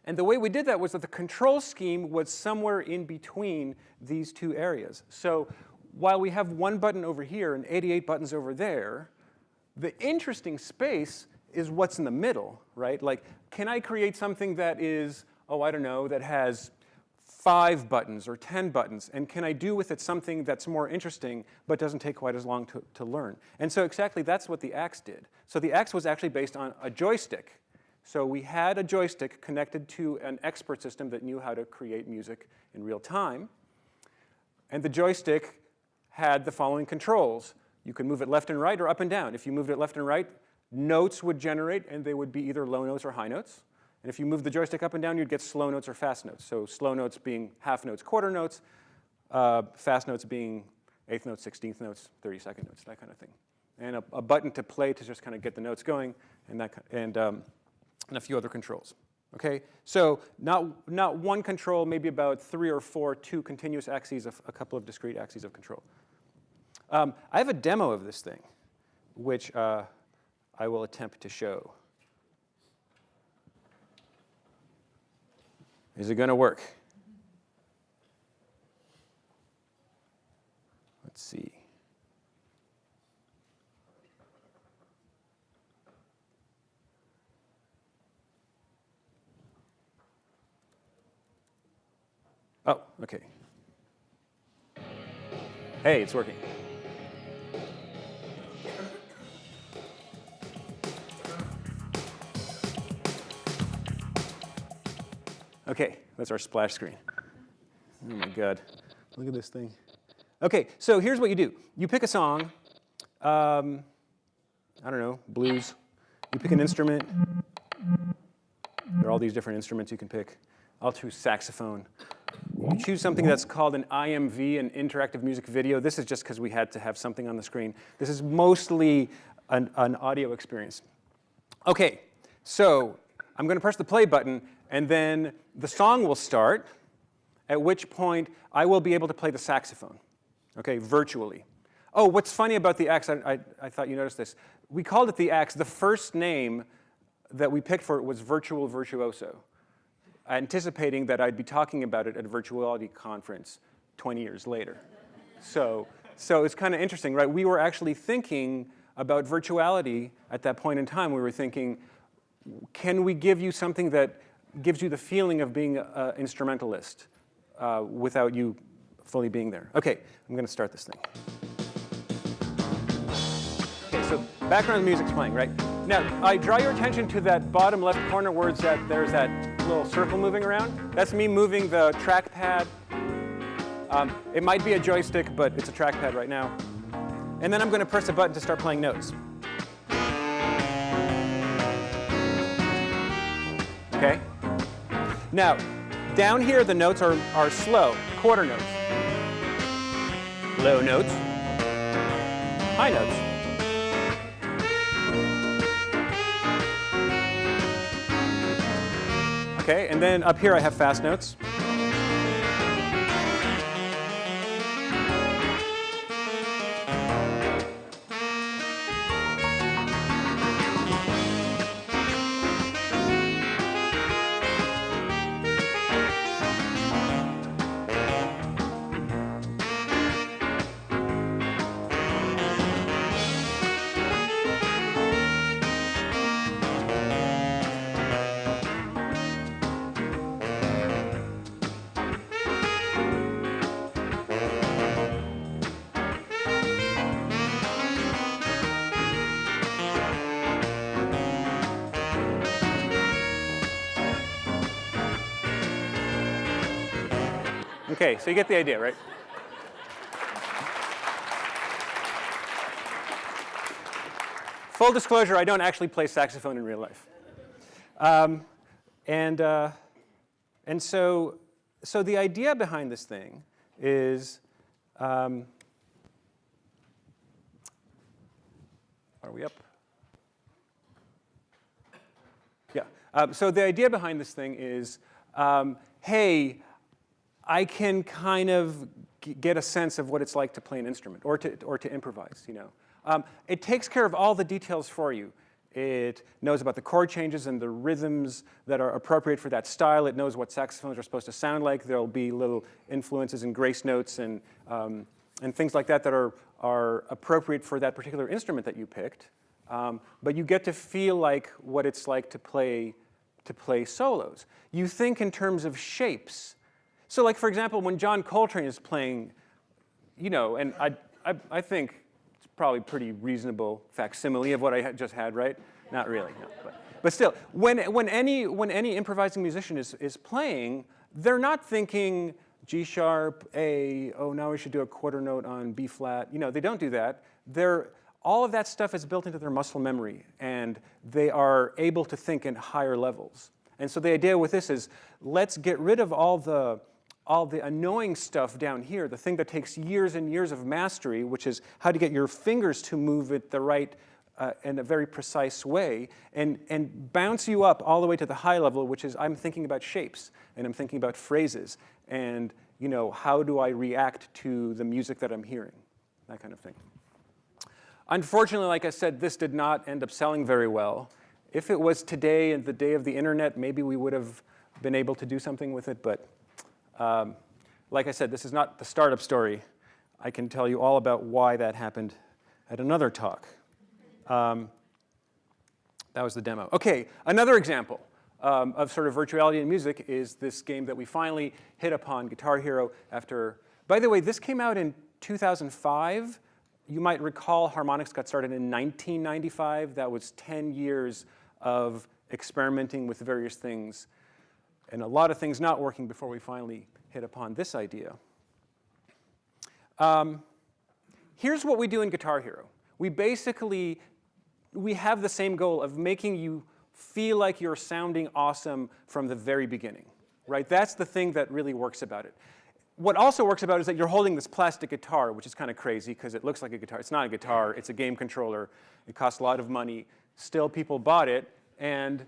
the way we did that was that the control scheme was somewhere in between these two areas. So while we have one button over here and 88 buttons over there, the interesting space is what's in the middle, right? Like, can I create something that is, oh, I don't know, that has 5 buttons or 10 buttons? And can I do with it something that's more interesting but doesn't take quite as long to learn? And so exactly that's what the axe did. So the axe was actually based on a joystick. So we had a joystick connected to an expert system that knew how to create music in real time. And the joystick had the following controls. You could move it left and right or up and down. If you moved it left and right, notes would generate, and they would be either low notes or high notes. And if you moved the joystick up and down, you'd get slow notes or fast notes. So slow notes being half notes, quarter notes, fast notes being eighth notes, 16th notes, 32nd notes, that kind of thing. And a button to play to just kind of get the notes going, and a few other controls. Okay, so not one control, maybe about 3 or 4, 2 continuous axes of a couple of discrete axes of control. I have a demo of this thing, which I will attempt to show. Is it going to work? Let's see. Oh, okay. Hey, it's working. Okay, that's our splash screen. Oh my God, look at this thing. Okay, so here's what you do. You pick a song, I don't know, blues. You pick an instrument. There are all these different instruments you can pick. I'll choose saxophone. You choose something that's called an IMV, an interactive music video. This is just because we had to have something on the screen. This is mostly an audio experience. Okay, so I'm going to press the play button, and then the song will start, at which point I will be able to play the saxophone, okay, virtually. Oh, what's funny about the axe, I thought you noticed this. We called it the axe. The first name that we picked for it was Virtual Virtuoso, anticipating that I'd be talking about it at a virtuality conference 20 years later. So it's kind of interesting, right? We were actually thinking about virtuality at that point in time. We were thinking, can we give you something that gives you the feeling of being an instrumentalist without you fully being there? Okay, I'm going to start this thing. Okay, so background music's playing, right? Now, I draw your attention to that bottom left corner where there's that little circle moving around. That's me moving the trackpad. It might be a joystick, but it's a trackpad right now. And then I'm going to press a button to start playing notes. Okay? Now, down here, the notes are slow, quarter notes. Low notes. High notes. Okay, and then up here I have fast notes. Okay, so you get the idea, right? Full disclosure, I don't actually play saxophone in real life. And so the idea behind this thing is, are we up? Yeah. So the idea behind this thing is, hey, I can kind of get a sense of what it's like to play an instrument or to improvise. You know, it takes care of all the details for you. It knows about the chord changes and the rhythms that are appropriate for that style. It knows what saxophones are supposed to sound like. There'll be little influences and grace notes and things like that that are appropriate for that particular instrument that you picked. But you get to feel like what it's like to play solos. You think in terms of shapes. So like, for example, when John Coltrane is playing, you know, and I think it's probably pretty reasonable facsimile of what I just had, right? Not really, no. But still, when any improvising musician is playing, they're not thinking G sharp, A, oh, now we should do a quarter note on B flat. You know, they don't do that. All of that stuff is built into their muscle memory, and they are able to think in higher levels. And so the idea with this is, let's get rid of all the annoying stuff down here, the thing that takes years and years of mastery, which is how to get your fingers to move it the right, in a very precise way, and bounce you up all the way to the high level, which is I'm thinking about shapes, and I'm thinking about phrases, and you know, how do I react to the music that I'm hearing, that kind of thing. Unfortunately, like I said, this did not end up selling very well. If it was today and the day of the internet, maybe we would have been able to do something with it, but like I said, this is not the startup story. I can tell you all about why that happened at another talk. That was the demo. Okay, another example of sort of virtuality in music is this game that we finally hit upon, Guitar Hero, after, by the way, this came out in 2005. You might recall harmonics got started in 1995. That was 10 years of experimenting with various things and a lot of things not working before we finally hit upon this idea. Here's what we do in Guitar Hero. We have the same goal of making you feel like you're sounding awesome from the very beginning, right? That's the thing that really works about it. What also works about it is that you're holding this plastic guitar, which is kind of crazy because it looks like a guitar. It's not a guitar, it's a game controller. It costs a lot of money. Still, people bought it, and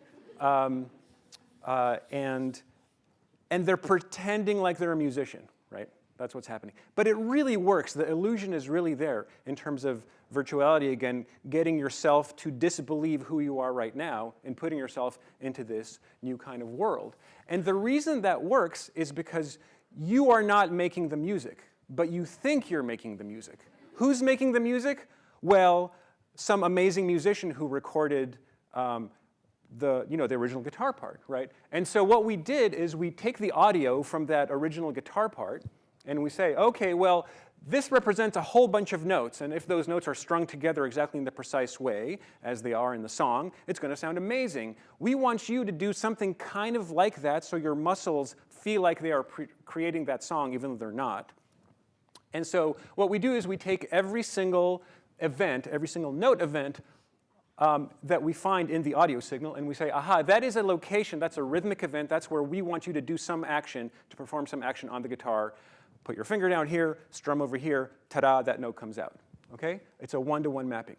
they're pretending like they're a musician, right? That's what's happening. But it really works. The illusion is really there in terms of virtuality, again, getting yourself to disbelieve who you are right now and putting yourself into this new kind of world. And the reason that works is because you are not making the music, but you think you're making the music. Who's making the music? Well, some amazing musician who recorded the original guitar part, right? And so what we did is we take the audio from that original guitar part and we say, okay, well, this represents a whole bunch of notes, and if those notes are strung together exactly in the precise way as they are in the song, it's going to sound amazing. We want you to do something kind of like that so your muscles feel like they are creating that song even though they're not. And so what we do is we take every single event, every single note event that we find in the audio signal, and we say, aha, that is a location, that's a rhythmic event, that's where we want you to do some action, to perform some action on the guitar. Put your finger down here, strum over here, ta-da, that note comes out, okay? It's a one-to-one mapping.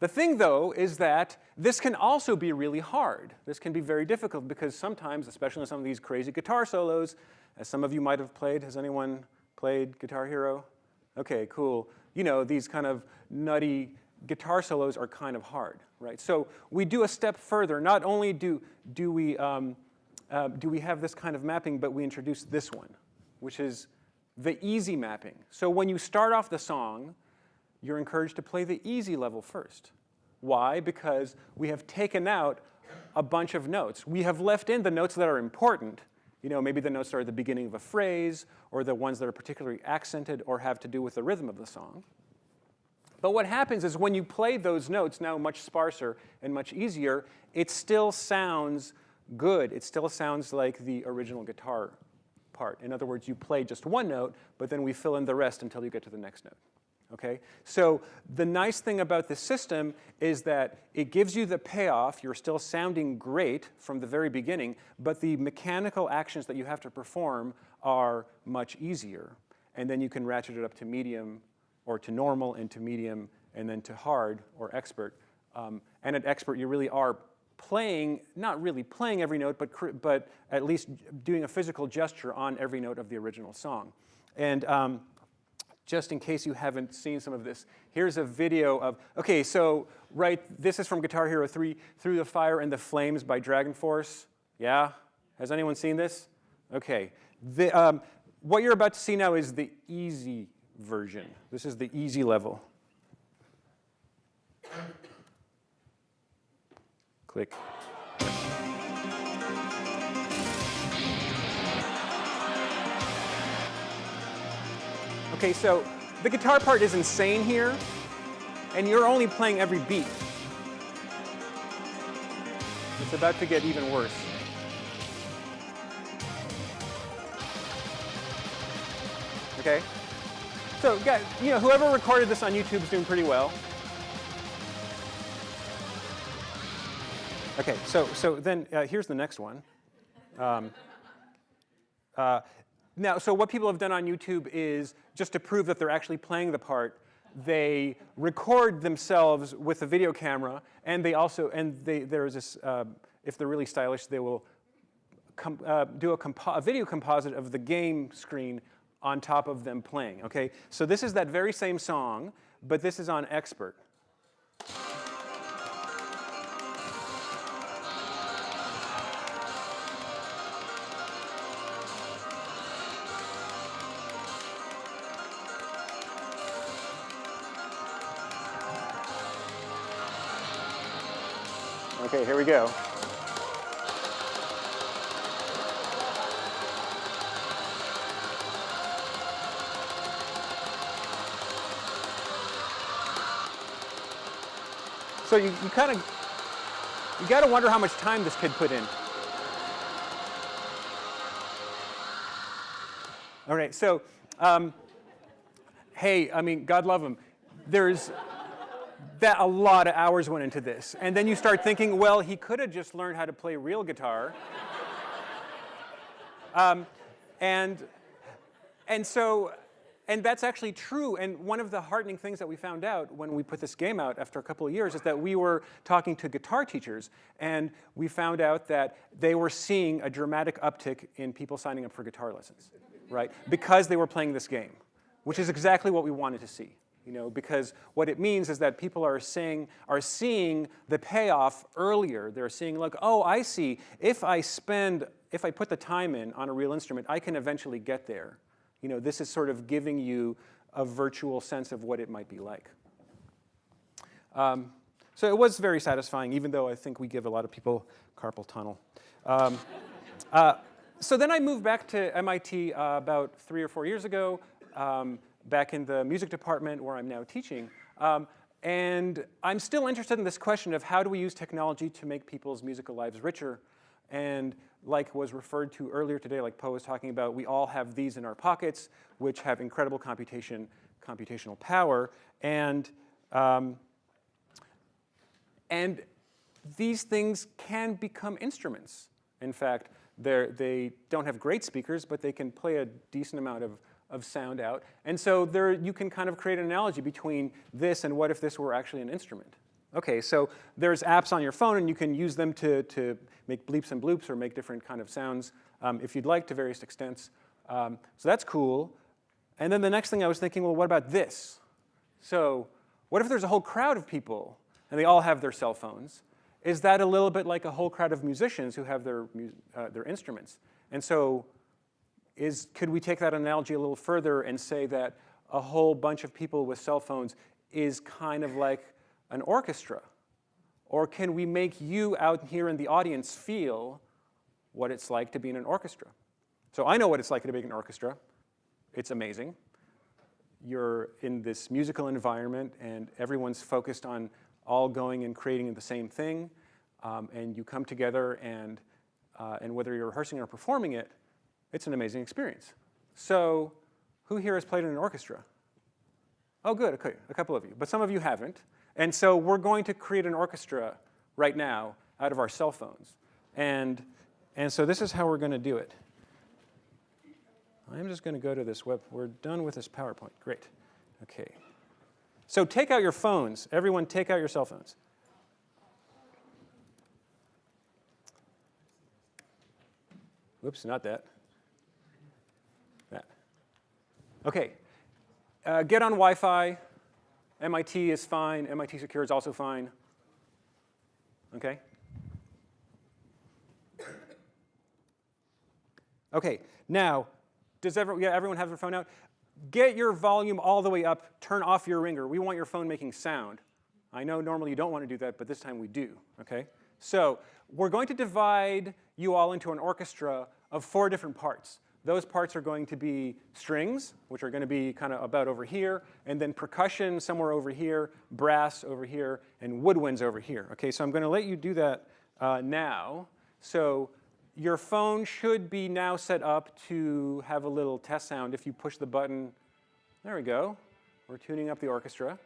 The thing, though, is that this can also be really hard. This can be very difficult because sometimes, especially in some of these crazy guitar solos, as some of you might have played, has anyone played Guitar Hero? Okay, cool. You know, these kind of nutty guitar solos are kind of hard, right? So we do a step further. Not only do we have this kind of mapping, but we introduce this one, which is the easy mapping. So when you start off the song, you're encouraged to play the easy level first. Why? Because we have taken out a bunch of notes. We have left in the notes that are important. You know, maybe the notes that are at the beginning of a phrase, or the ones that are particularly accented or have to do with the rhythm of the song. But what happens is when you play those notes, now much sparser and much easier, it still sounds good. It still sounds like the original guitar part. In other words, you play just one note, but then we fill in the rest until you get to the next note. Okay? So the nice thing about this system is that it gives you the payoff. You're still sounding great from the very beginning, but the mechanical actions that you have to perform are much easier. And then you can ratchet it up to medium, or to normal, and to medium, and then to hard or expert. And at expert, you really are playing, not really playing every note, but at least doing a physical gesture on every note of the original song. And just in case you haven't seen some of this, here's a video of, okay, so, right, this is from Guitar Hero 3, Through the Fire and the Flames by Dragon Force. Yeah? Has anyone seen this? Okay. What you're about to see now is the easy version. This is the easy level. Click. Okay, so the guitar part is insane here, and you're only playing every beat. It's about to get even worse. Okay? So, guys, you know, whoever recorded this on YouTube is doing pretty well. Okay, so then here's the next one. Now, so what people have done on YouTube is, just to prove that they're actually playing the part, they record themselves with a video camera, and they also, there's this, if they're really stylish, they will do a video composite of the game screen on top of them playing, okay? So this is that very same song, but this is on expert. Okay, here we go. So you got to wonder how much time this kid put in. All right, so, hey, I mean, God love him. There's that a lot of hours went into this. And then you start thinking, well, he could have just learned how to play real guitar. And that's actually true. And one of the heartening things that we found out when we put this game out after a couple of years is that we were talking to guitar teachers, and we found out that they were seeing a dramatic uptick in people signing up for guitar lessons, right? Because they were playing this game, which is exactly what we wanted to see. You know, because what it means is that people are seeing the payoff earlier. They're seeing, like, oh, I see. If I put the time in on a real instrument, I can eventually get there. You know, this is sort of giving you a virtual sense of what it might be like. So it was very satisfying, even though I think we give a lot of people carpal tunnel. So then I moved back to MIT about 3 or 4 years ago. Back in the music department where I'm now teaching. And I'm still interested in this question of how do we use technology to make people's musical lives richer. And like was referred to earlier today, like Poe was talking about, we all have these in our pockets, which have incredible computational power. And these things can become instruments. In fact, they don't have great speakers, but they can play a decent amount of sound out. And so there you can kind of create an analogy between this and what if this were actually an instrument. Okay, so there's apps on your phone, and you can use them to make bleeps and bloops or make different kind of sounds if you'd like, to various extents. So that's cool. And then the next thing I was thinking, well, what about this? So what if there's a whole crowd of people, and they all have their cell phones? Is that a little bit like a whole crowd of musicians who have their instruments? And so could we take that analogy a little further and say that a whole bunch of people with cell phones is kind of like an orchestra? Or can we make you out here in the audience feel what it's like to be in an orchestra? So I know what it's like to be in an orchestra. It's amazing. You're in this musical environment, and everyone's focused on all going and creating the same thing. And you come together, and whether you're rehearsing or performing it, it's an amazing experience. So who here has played in an orchestra? Oh, good, okay, a couple of you, but some of you haven't. And so we're going to create an orchestra right now out of our cell phones. And so this is how we're going to do it. I'm just going to go to this web. We're done with this PowerPoint. Great. Okay. So take out your phones. Everyone take out your cell phones. Whoops, not that. That. OK. Get on Wi-Fi. MIT is fine. MIT Secure is also fine. OK? OK. Now, does everyone have their phone out? Get your volume all the way up. Turn off your ringer. We want your phone making sound. I know normally you don't want to do that, but this time we do. OK? So we're going to divide you all into an orchestra of 4 different parts. Those parts are going to be strings, which are going to be kind of about over here, and then percussion somewhere over here, brass over here, and woodwinds over here. OK, so I'm going to let you do that now. So your phone should be now set up to have a little test sound if you push the button. There we go. We're tuning up the orchestra.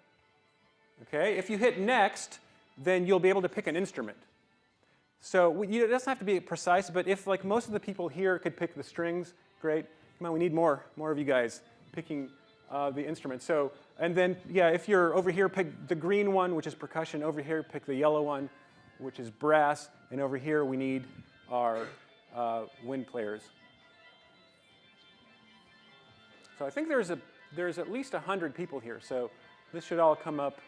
OK, if you hit next, then you'll be able to pick an instrument. So it doesn't have to be precise, but if like most of the people here could pick the strings, great. Come on, we need more of you guys picking the instrument. So, and then, yeah, if you're over here, pick the green one, which is percussion. Over here, pick the yellow one, which is brass. And over here, we need our wind players. So I think there's at least 100 people here. So this should all come up.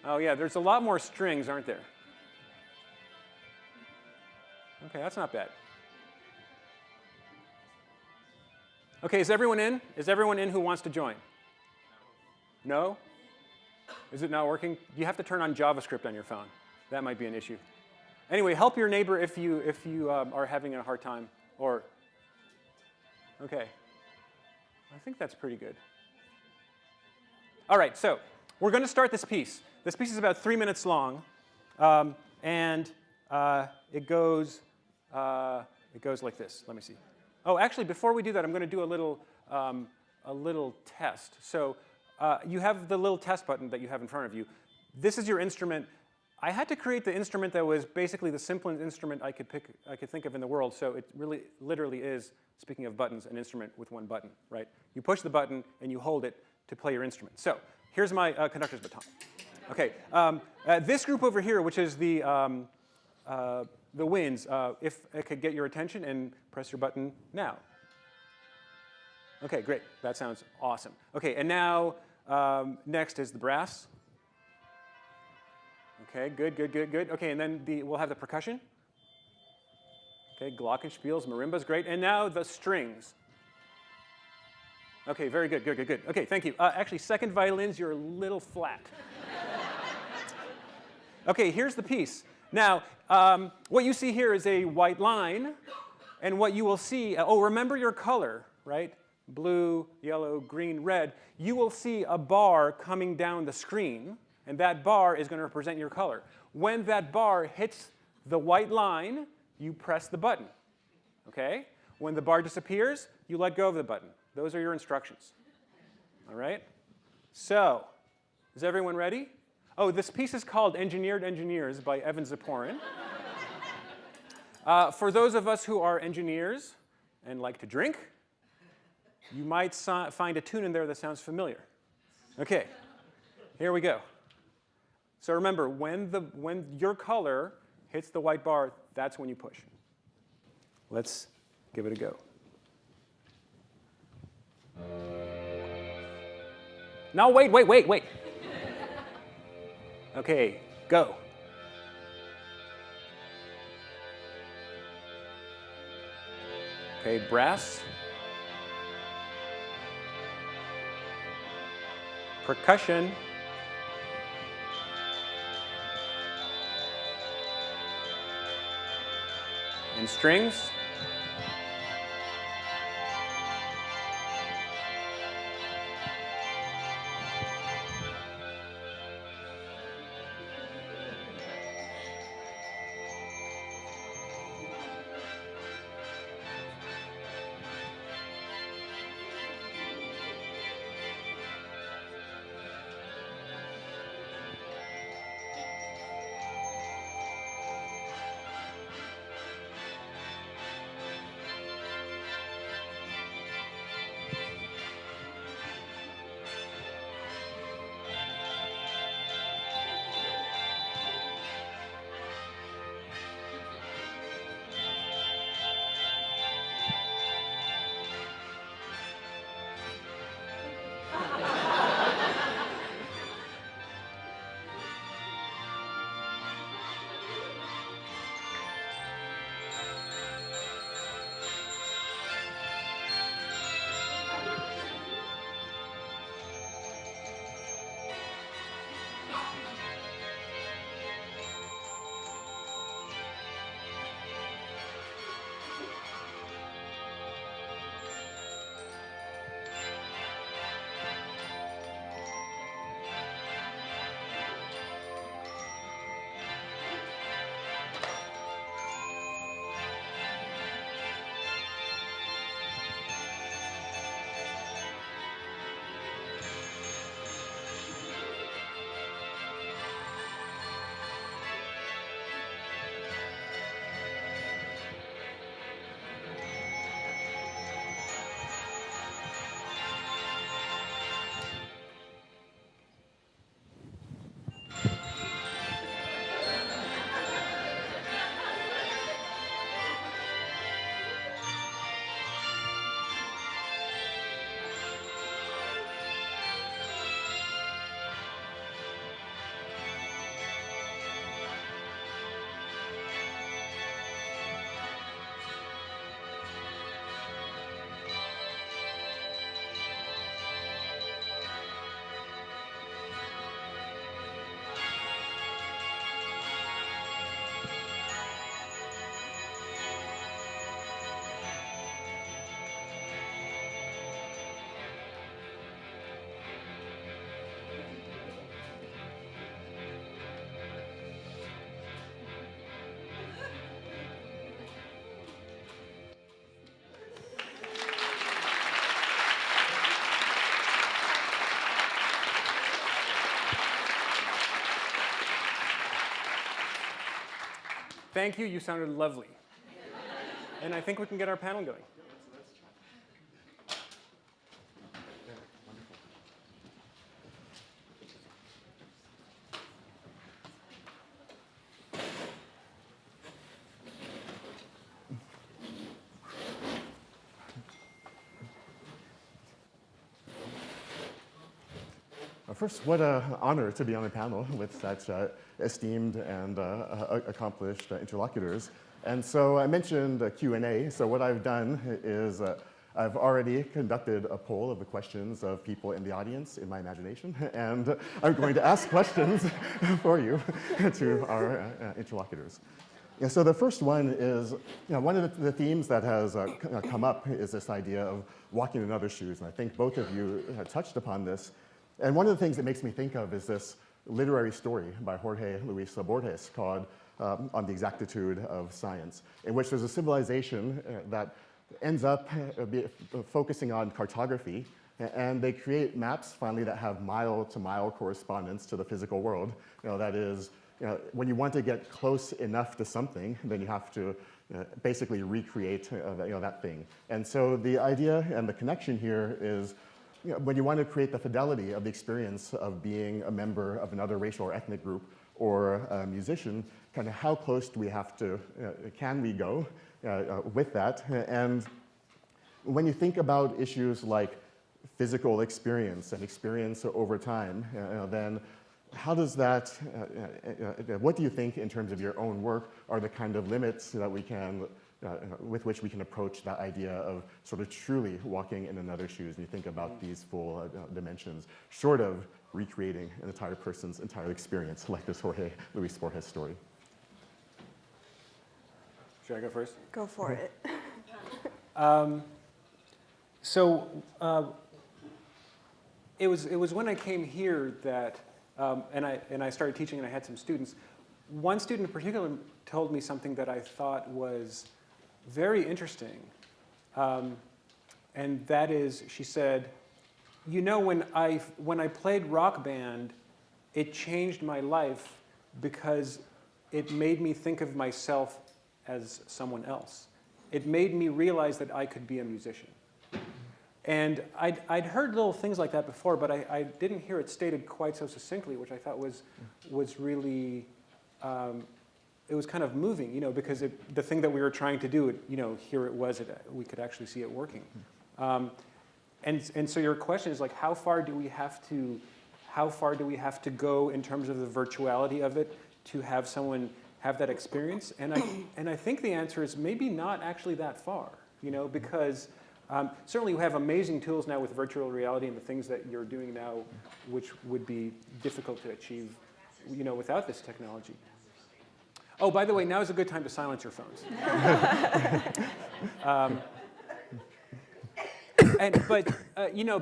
Oh, yeah, there's a lot more strings, aren't there? OK, that's not bad. OK, is everyone in? Is everyone in who wants to join? No? Is it not working? You have to turn on JavaScript on your phone. That might be an issue. Anyway, help your neighbor if you are having a hard time. Or, OK. I think that's pretty good. All right, so we're going to start this piece. This piece is about 3 minutes long, and it goes like this. Let me see. Oh, actually, before we do that, I'm going to do a little test. So you have the little test button that you have in front of you. This is your instrument. I had to create the instrument that was basically the simplest instrument I could think of in the world. So it really, literally is, speaking of buttons, an instrument with one button, right? You push the button and you hold it to play your instrument. So here's my conductor's baton. OK, this group over here, which is the winds, if it could get your attention and press your button now. OK, great. That sounds awesome. OK, and now next is the brass. OK, good, good, good, good. OK, and then we'll have the percussion. OK, glockenspiels, marimbas, great. And now the strings. OK, very good, good, good, good. OK, thank you. Actually, second violins, you're a little flat. OK, here's the piece. Now, what you see here is a white line. And what you will see, remember your color, right? Blue, yellow, green, red. You will see a bar coming down the screen. And that bar is going to represent your color. When that bar hits the white line, you press the button. OK? When the bar disappears, you let go of the button. Those are your instructions. All right? So, is everyone ready? Oh, this piece is called Engineered Engineers by Evan Ziporyn. For those of us who are engineers and like to drink, you might find a tune in there that sounds familiar. OK, here we go. So remember, when your color hits the white bar, that's when you push. Let's give it a go. No, wait, wait, wait, wait. OK, go. OK, brass. Percussion. And strings. Thank you. You sounded lovely. And I think we can get our panel going. First, what an honor to be on a panel with such esteemed and accomplished interlocutors. And so I mentioned Q&A. So what I've done is I've already conducted a poll of the questions of people in the audience in my imagination. And I'm going to ask questions for you to our interlocutors. Yeah, so the first one is, one of the themes that has come up is this idea of walking in other shoes. And I think both of you touched upon this. And one of the things it makes me think of is this literary story by Jorge Luis Borges called On the Exactitude of Science, in which there's a civilization that ends up focusing on cartography, and they create maps finally that have mile-to-mile correspondence to the physical world. That is, when you want to get close enough to something, then you have to basically recreate that thing. And so the idea and the connection here is, when you want to create the fidelity of the experience of being a member of another racial or ethnic group or a musician, kind of how close do we have to, can we go with that? And when you think about issues like physical experience and experience over time, then how does that, what do you think in terms of your own work are the kind of limits that we can with which we can approach that idea of sort of truly walking in another's shoes, and you think about these full dimensions, short of recreating an entire person's entire experience, like this Jorge Luis Borges story. Should I go first? Go for it. It was when I came here that, and I started teaching and I had some students. One student in particular told me something that I thought was very interesting, and that is, she said, when I played Rock Band, it changed my life because it made me think of myself as someone else. It made me realize that I could be a musician. And I'd heard little things like that before, but I didn't hear it stated quite so succinctly, which I thought was really, it was kind of moving, because the thing that we were trying to do, here it was, we could actually see it working. And so your question is like, how far do we have to go in terms of the virtuality of it to have someone have that experience? And I think the answer is maybe not actually that far, because certainly we have amazing tools now with virtual reality and the things that you're doing now, which would be difficult to achieve, without this technology. Oh, by the way, now is a good time to silence your phones.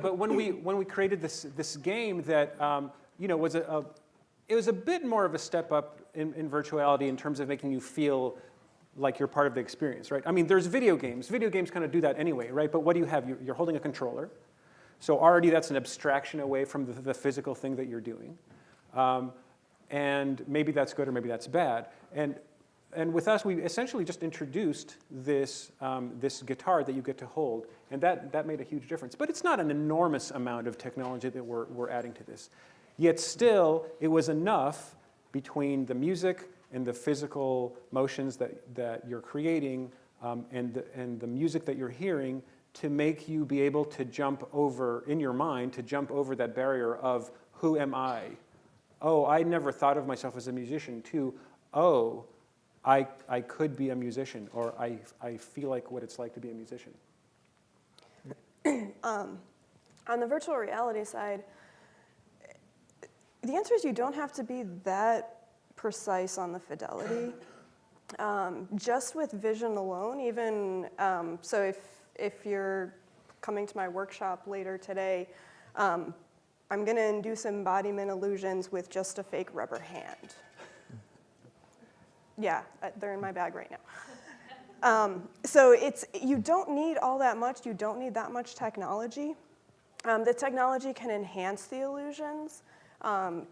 But when we created this game that it was a bit more of a step up in virtuality in terms of making you feel like you're part of the experience, right? I mean, there's video games. Video games kind of do that anyway, right? But what do you have? You're holding a controller. So already that's an abstraction away from the physical thing that you're doing. And maybe that's good or maybe that's bad. And with us, we essentially just introduced this guitar that you get to hold, and that made a huge difference. But it's not an enormous amount of technology that we're adding to this. Yet still, it was enough between the music and the physical motions that you're creating and the music that you're hearing to make you be able to jump over, in your mind, to jump over that barrier of who am I? Oh, I never thought of myself as a musician, to, oh, I could be a musician, or I feel like what it's like to be a musician. On the virtual reality side, the answer is you don't have to be that precise on the fidelity. Just with vision alone, even, so if you're coming to my workshop later today, I'm going to induce embodiment illusions with just a fake rubber hand. Yeah, they're in my bag right now. So you don't need all that much. You don't need that much technology. The technology can enhance the illusions,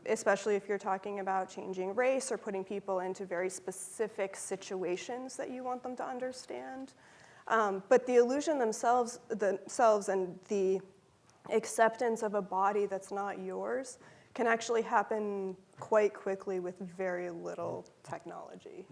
especially if you're talking about changing race or putting people into very specific situations that you want them to understand. But the illusion themselves and the acceptance of a body that's not yours can actually happen quite quickly with very little technology.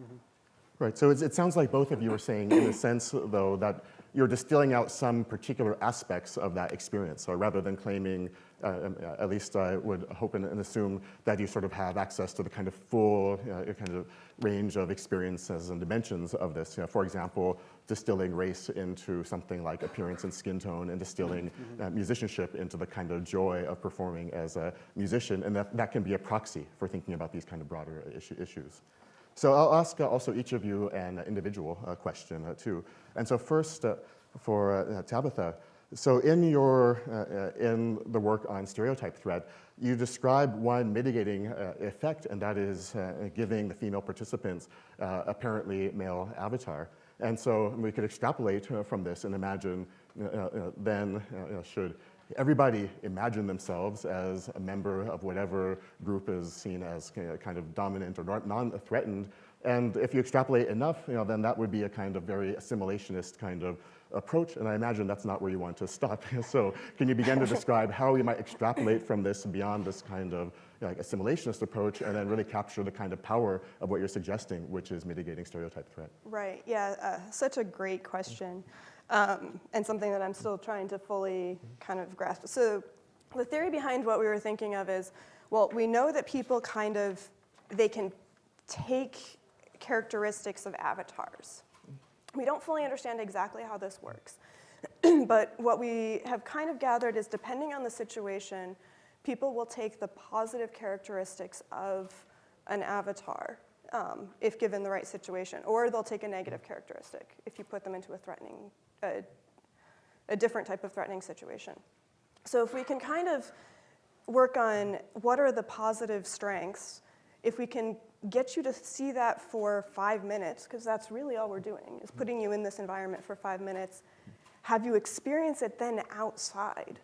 Right, so it sounds like both of you are saying, in a sense, though, that you're distilling out some particular aspects of that experience. So rather than claiming, at least I would hope and assume that you sort of have access to the kind of full kind of range of experiences and dimensions of this. For example, distilling race into something like appearance and skin tone, and distilling musicianship into the kind of joy of performing as a musician, and that can be a proxy for thinking about these kind of broader issues. So I'll ask also each of you an individual question too. And so first for Tabitha, so in the work on stereotype threat, you describe one mitigating effect, and that is giving the female participants apparently male avatar. And so we could extrapolate from this and imagine then should everybody imagine themselves as a member of whatever group is seen as kind of dominant or non-threatened. And if you extrapolate enough, then that would be a kind of very assimilationist kind of approach. And I imagine that's not where you want to stop. So can you begin to describe how we might extrapolate from this beyond this kind of like assimilationist approach, and then really capture the kind of power of what you're suggesting, which is mitigating stereotype threat? Right, yeah, such a great question. And something that I'm still trying to fully kind of grasp. So the theory behind what we were thinking of is, well, we know that people they can take characteristics of avatars. We don't fully understand exactly how this works. But what we have kind of gathered is, depending on the situation, people will take the positive characteristics of an avatar if given the right situation, or they'll take a negative characteristic if you put them into a different type of threatening situation. So if we can kind of work on what are the positive strengths, if we can get you to see that for 5 minutes, because that's really all we're doing, is putting you in this environment for 5 minutes, have you experience it then outside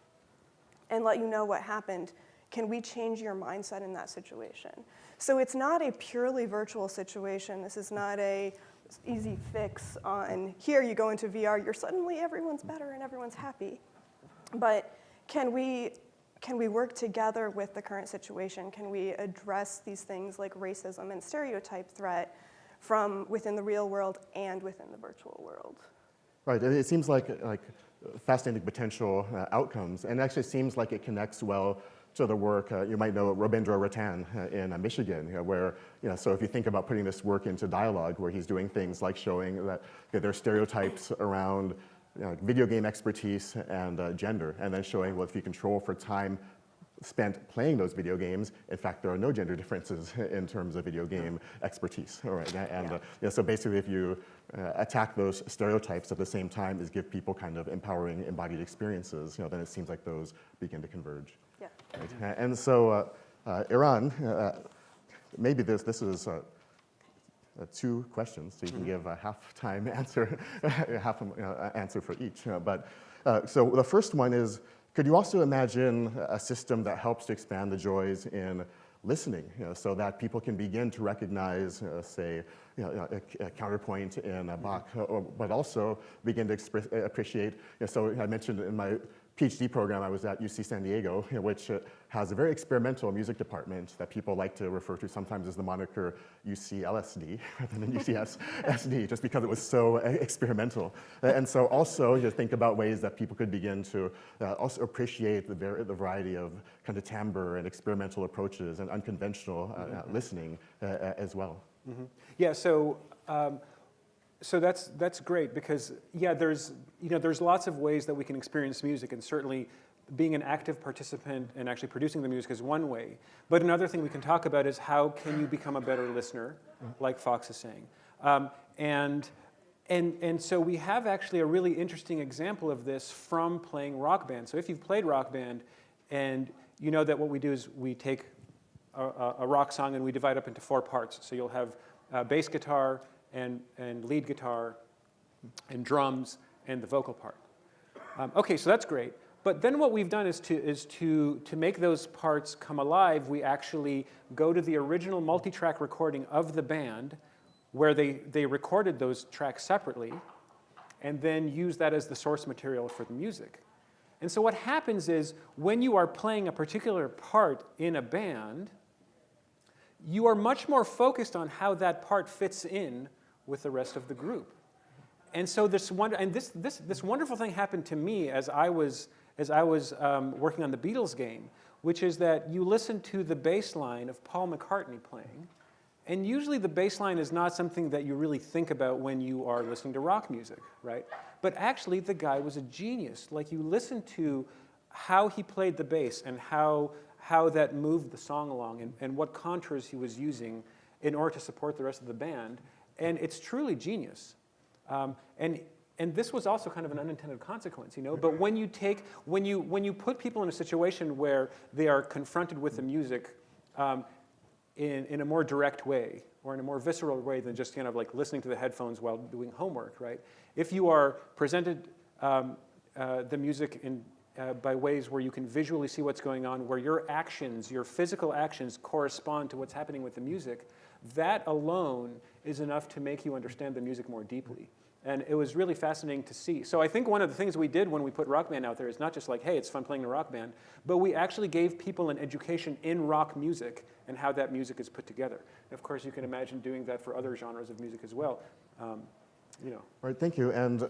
and let you know what happened, can we change your mindset in that situation? So it's not a purely virtual situation. This is not a easy fix on, here you go into VR, you're suddenly everyone's better and everyone's happy. But can we work together with the current situation? Can we address these things like racism and stereotype threat from within the real world and within the virtual world? Right, and it seems like fascinating potential outcomes, and actually seems like it connects well to the work, you might know Robindra Rattan in Michigan, where, so if you think about putting this work into dialogue, where he's doing things like showing that there are stereotypes around video game expertise and gender, and then showing, well, if you control for time spent playing those video games, in fact, there are no gender differences in terms of video game expertise. All right, and so basically, if you attack those stereotypes at the same time as give people kind of empowering embodied experiences, then it seems like those begin to converge. Yeah. Right. And so, Eran, maybe this is 2 questions, so you can give a half-time answer, answer for each. So the first one is, could you also imagine a system that helps to expand the joys in listening, so that people can begin to recognize, say, a counterpoint in a Bach, but also begin to appreciate, so I mentioned in my PhD program, I was at UC San Diego, which has a very experimental music department that people like to refer to sometimes as the moniker UCLSD rather than UCSD, just because it was so experimental. And so also you think about ways that people could begin to also appreciate the variety of kind of timbre and experimental approaches and unconventional listening as well. Mm-hmm. Yeah, so that's great, because there's lots of ways that we can experience music, and certainly being an active participant and actually producing the music is one way. But another thing we can talk about is how can you become a better listener, like Fox is saying. And so we have actually a really interesting example of this from playing Rock Band. So if you've played Rock Band, and you know that what we do is we take a rock song and we divide up into 4 parts. So you'll have bass guitar, and lead guitar, and drums, and the vocal part. Okay, so that's great. But then what we've done is to make those parts come alive, we actually go to the original multi-track recording of the band where they recorded those tracks separately and then use that as the source material for the music. And so what happens is when you are playing a particular part in a band, you are much more focused on how that part fits in with the rest of the group. And so this wonderful thing happened to me as I was working on the Beatles game, which is that you listen to the bass line of Paul McCartney playing, and usually the bass line is not something that you really think about when you are listening to rock music, right? But actually, the guy was a genius. Like, you listen to how he played the bass and how that moved the song along and what contours he was using in order to support the rest of the band, and it's truly genius. And this was also kind of an unintended consequence, you know. But when you put people in a situation where they are confronted with the music in a more direct way or in a more visceral way than just kind of like listening to the headphones while doing homework, right? If you are presented the music by ways where you can visually see what's going on, where your actions, your physical actions correspond to what's happening with the music, that alone is enough to make you understand the music more deeply. And it was really fascinating to see. So I think one of the things we did when we put Rock Band out there is not just like, hey, it's fun playing a rock band, but we actually gave people an education in rock music and how that music is put together. And of course, you can imagine doing that for other genres of music as well. You know. All right, thank you. And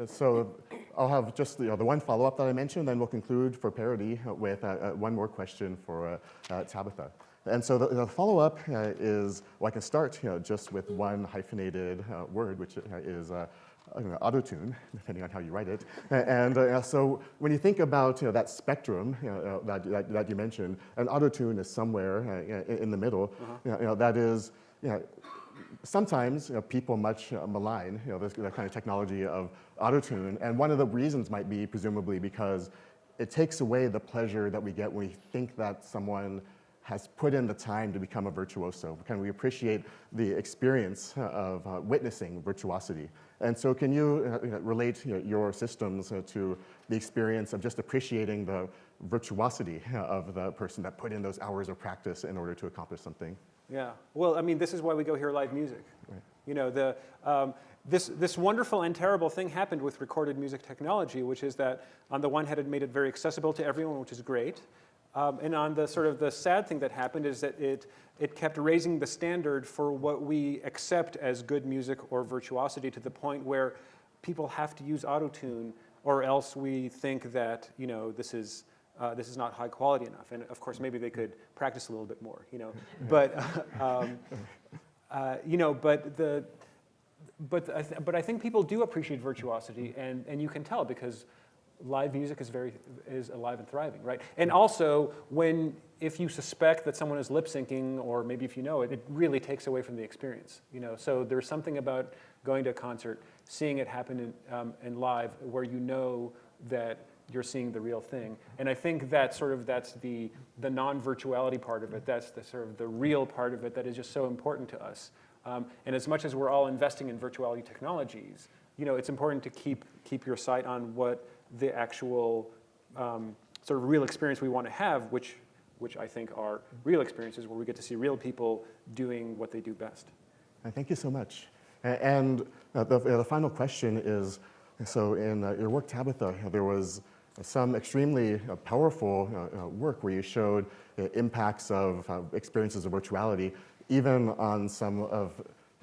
so I'll have just the one follow-up that I mentioned, then we'll conclude for parody with one more question for Tabitha. And so the follow-up is, well, I can start just with one hyphenated word, which is auto-tune, depending on how you write it. And so when you think about that spectrum that you mentioned, an auto-tune is somewhere in the middle. That is, sometimes people much malign this kind of technology of auto-tune, and one of the reasons might be presumably because it takes away the pleasure that we get when we think that someone has put in the time to become a virtuoso. Can we appreciate the experience of witnessing virtuosity? And so can you relate your systems to the experience of just appreciating the virtuosity of the person that put in those hours of practice in order to accomplish something? Yeah, well, I mean, this is why we go hear live music. Right. You know, this wonderful and terrible thing happened with recorded music technology, which is that on the one hand, it made it very accessible to everyone, which is great. And on the sort of the sad thing that happened is that it kept raising the standard for what we accept as good music or virtuosity to the point where people have to use auto-tune, or else we think that, you know, this is not high quality enough. And of course, maybe they could practice a little bit more, you know. But you know, but I think people do appreciate virtuosity, and you can tell because live music is alive and thriving, right? And also, if you suspect that someone is lip syncing, or maybe if you know it, it really takes away from the experience, you know. So there's something about going to a concert, seeing it happen in live, where you know that you're seeing the real thing. And I think that's the non-virtuality part of it. That's the sort of the real part of it that is just so important to us. And as much as we're all investing in virtuality technologies, you know, it's important to keep your sight on what the actual sort of real experience we want to have, which I think are real experiences where we get to see real people doing what they do best. Thank you so much. And the final question is, so in your work, Tabitha, there was some extremely powerful work where you showed impacts of experiences of virtuality, even on some of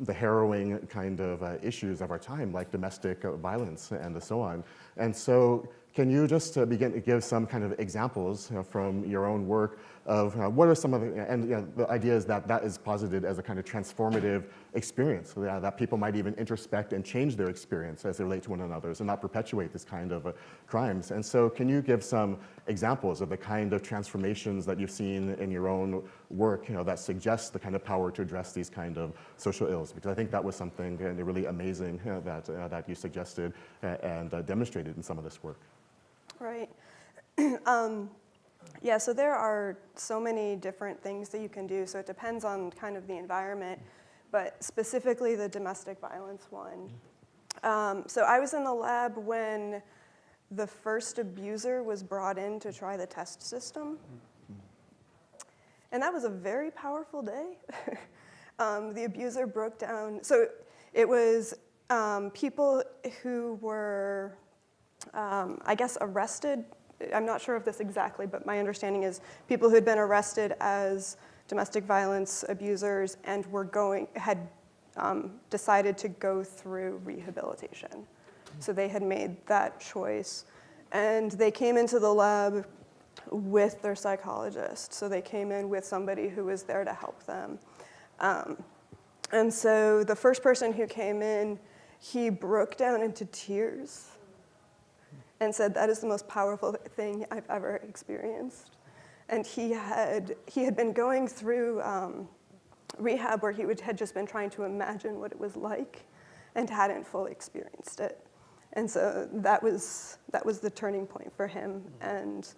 the harrowing kind of issues of our time, like domestic violence and so on. And so can you just begin to give some kind of examples from your own work of what are some of the, and the idea is that is posited as a kind of transformative experience, so that people might even introspect and change their experience as they relate to one another and not perpetuate this kind of crimes. And so can you give some examples of the kind of transformations that you've seen in your own work, that suggests the kind of power to address these kind of social ills? Because I think that was something really amazing that you suggested and demonstrated in some of this work. Right. Yeah, so there are so many different things that you can do, so it depends on kind of the environment, but specifically the domestic violence one. So I was in the lab when the first abuser was brought in to try the test system. And that was a very powerful day. The abuser broke down. So it was people who were, I guess, arrested. I'm not sure of this exactly, but my understanding is people who had been arrested as domestic violence abusers and had decided to go through rehabilitation. So they had made that choice. And they came into the lab with their psychologist. So they came in with somebody who was there to help them. And so the first person who came in, he broke down into tears and said, "That is the most powerful thing I've ever experienced." And he had been going through rehab where he had just been trying to imagine what it was like and hadn't fully experienced it. And so that was the turning point for him. And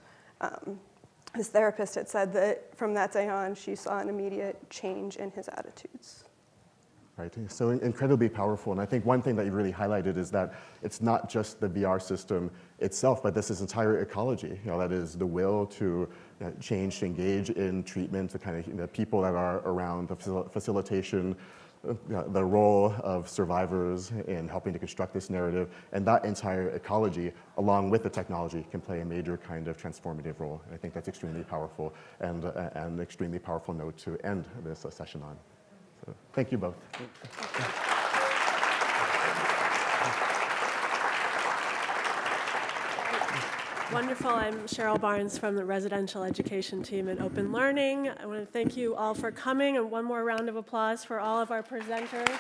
his therapist had said that from that day on, she saw an immediate change in his attitudes. Right, so incredibly powerful. And I think one thing that you really highlighted is that it's not just the VR system itself, but this is entire ecology. That is the will to change, to engage in treatment, the kind of people that are around the facilitation, the role of survivors in helping to construct this narrative, and that entire ecology, along with the technology, can play a major kind of transformative role. And I think that's extremely powerful and an extremely powerful note to end this session on. So, thank you both. Wonderful. I'm Cheryl Barnes from the residential education team at Open Learning. I want to thank you all for coming, and one more round of applause for all of our presenters.